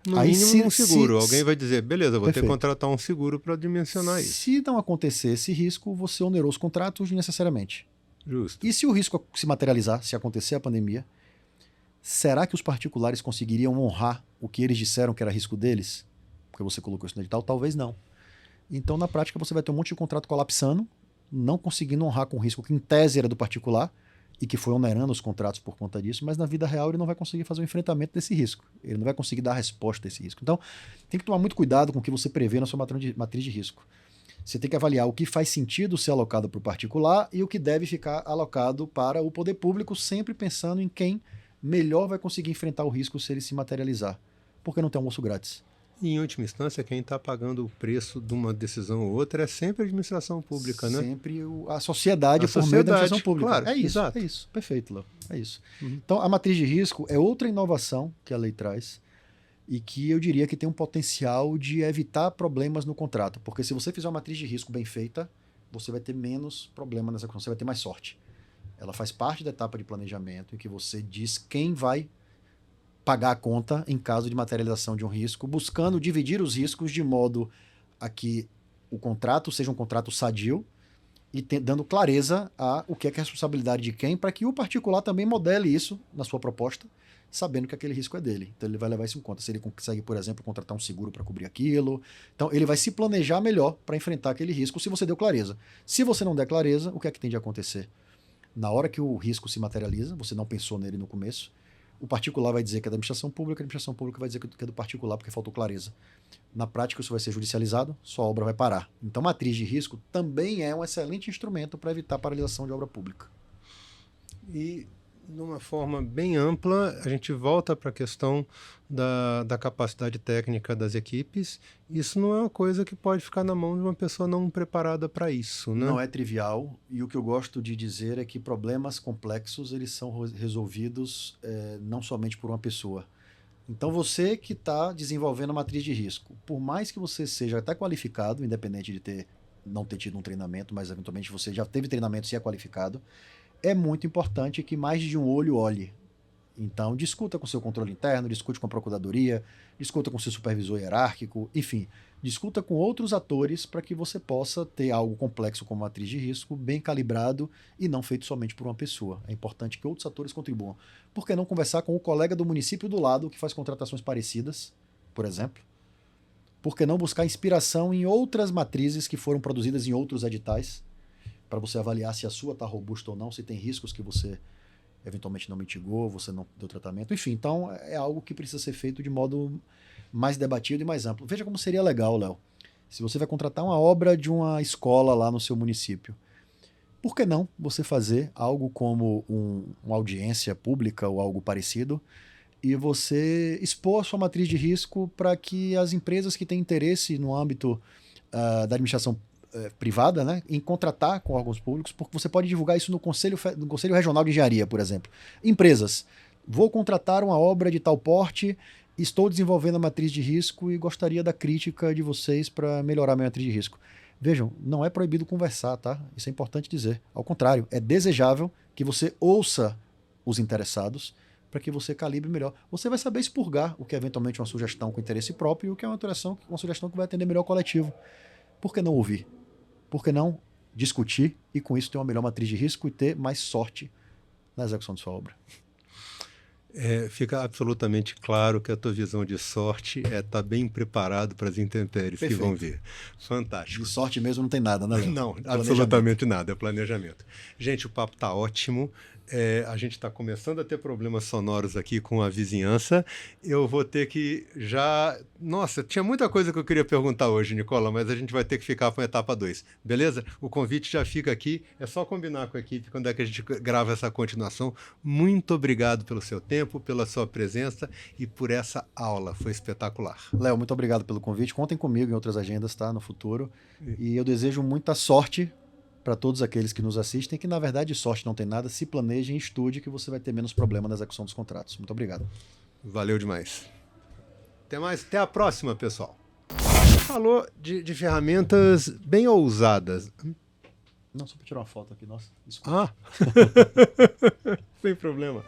No mínimo um seguro. Alguém vai dizer, beleza, vou ter que contratar um seguro para dimensionar isso. Se não acontecer esse risco, você onerou os contratos necessariamente. Justo. E se o risco se materializar, se acontecer a pandemia, será que os particulares conseguiriam honrar o que eles disseram que era risco deles? Porque você colocou isso no edital? Talvez não. Então, na prática, você vai ter um monte de contrato colapsando, não conseguindo honrar com o risco que em tese era do particular, e que foi onerando os contratos por conta disso, mas na vida real ele não vai conseguir fazer o enfrentamento desse risco. Ele não vai conseguir dar a resposta a esse risco. Então, tem que tomar muito cuidado com o que você prevê na sua matriz de risco. Você tem que avaliar o que faz sentido ser alocado para o particular e o que deve ficar alocado para o poder público, sempre pensando em quem melhor vai conseguir enfrentar o risco se ele se materializar. Porque não tem almoço grátis. E, em última instância, quem está pagando o preço de uma decisão ou outra é sempre a administração pública, né? Sempre a sociedade por meio da administração pública. Claro, é isso, exato. é isso. Perfeito, Léo. É isso. Então, a matriz de risco é outra inovação que a lei traz e que eu diria que tem um potencial de evitar problemas no contrato. Porque se você fizer uma matriz de risco bem feita, você vai ter menos problema nessa execução, você vai ter mais sorte. Ela faz parte da etapa de planejamento em que você diz quem vai pagar a conta em caso de materialização de um risco, buscando dividir os riscos de modo a que o contrato seja um contrato sadio e dando clareza a o que é responsabilidade de quem, para que o particular também modele isso na sua proposta, sabendo que aquele risco é dele. Então ele vai levar isso em conta. Se ele consegue, por exemplo, contratar um seguro para cobrir aquilo, então ele vai se planejar melhor para enfrentar aquele risco se você deu clareza. Se você não der clareza, o que é que tem de acontecer? Na hora que o risco se materializa, você não pensou nele no começo, o particular vai dizer que é da administração pública, a administração pública vai dizer que é do particular porque faltou clareza. Na prática, isso vai ser judicializado, sua obra vai parar. Então, matriz de risco também é um excelente instrumento para evitar a paralisação de obra pública. E, de uma forma bem ampla, a gente volta para a questão da capacidade técnica das equipes. Isso não é uma coisa que pode ficar na mão de uma pessoa não preparada para isso, né? Não é trivial, e o que eu gosto de dizer é que problemas complexos eles são resolvidos não somente por uma pessoa. Então você que está desenvolvendo a matriz de risco, por mais que você seja até qualificado, independente de não ter tido um treinamento, mas eventualmente você já teve treinamento e é qualificado, é muito importante que mais de um olho olhe. Então, discuta com seu controle interno, discute com a procuradoria, discuta com seu supervisor hierárquico, enfim, discuta com outros atores para que você possa ter algo complexo como matriz de risco, bem calibrado e não feito somente por uma pessoa. É importante que outros atores contribuam. Por que não conversar com o colega do município do lado que faz contratações parecidas, por exemplo? Por que não buscar inspiração em outras matrizes que foram produzidas em outros editais, para você avaliar se a sua está robusta ou não, se tem riscos que você eventualmente não mitigou, você não deu tratamento. Enfim, então é algo que precisa ser feito de modo mais debatido e mais amplo. Veja como seria legal, Léo, se você vai contratar uma obra de uma escola lá no seu município. Por que não você fazer algo como uma audiência pública ou algo parecido e você expor a sua matriz de risco para que as empresas que têm interesse no âmbito da administração privada, né, em contratar com órgãos públicos, porque você pode divulgar isso no Conselho Regional de Engenharia, por exemplo. Empresas, vou contratar uma obra de tal porte, estou desenvolvendo a matriz de risco e gostaria da crítica de vocês para melhorar a minha matriz de risco. Vejam, não é proibido conversar, tá? Isso é importante dizer. Ao contrário, é desejável que você ouça os interessados para que você calibre melhor. Você vai saber expurgar o que é eventualmente uma sugestão com interesse próprio e o que é uma sugestão que vai atender melhor o coletivo. Por que não ouvir? Por que não discutir e com isso ter uma melhor matriz de risco e ter mais sorte na execução de sua obra? Fica absolutamente claro que a tua visão de sorte é estar bem preparado para as intempéries que vão vir. Fantástico. De sorte mesmo não tem nada, né, Léo? Não, absolutamente nada, é planejamento. Gente, o papo está ótimo. A gente está começando a ter problemas sonoros aqui com a vizinhança. Eu vou ter que já... Nossa, tinha muita coisa que eu queria perguntar hoje, Nicola, mas a gente vai ter que ficar para a etapa 2, beleza? O convite já fica aqui, é só combinar com a equipe quando é que a gente grava essa continuação. Muito obrigado pelo seu tempo, pela sua presença e por essa aula, foi espetacular. Léo, muito obrigado pelo convite. Contem comigo em outras agendas, tá? No futuro. E eu desejo muita sorte para todos aqueles que nos assistem, que na verdade sorte não tem nada, se planejem e estude que você vai ter menos problema na execução dos contratos. Muito obrigado. Valeu demais. Até mais, até a próxima, pessoal. Falou de ferramentas bem ousadas. Não, só para tirar uma foto aqui, nossa. Desculpa. Sem problema.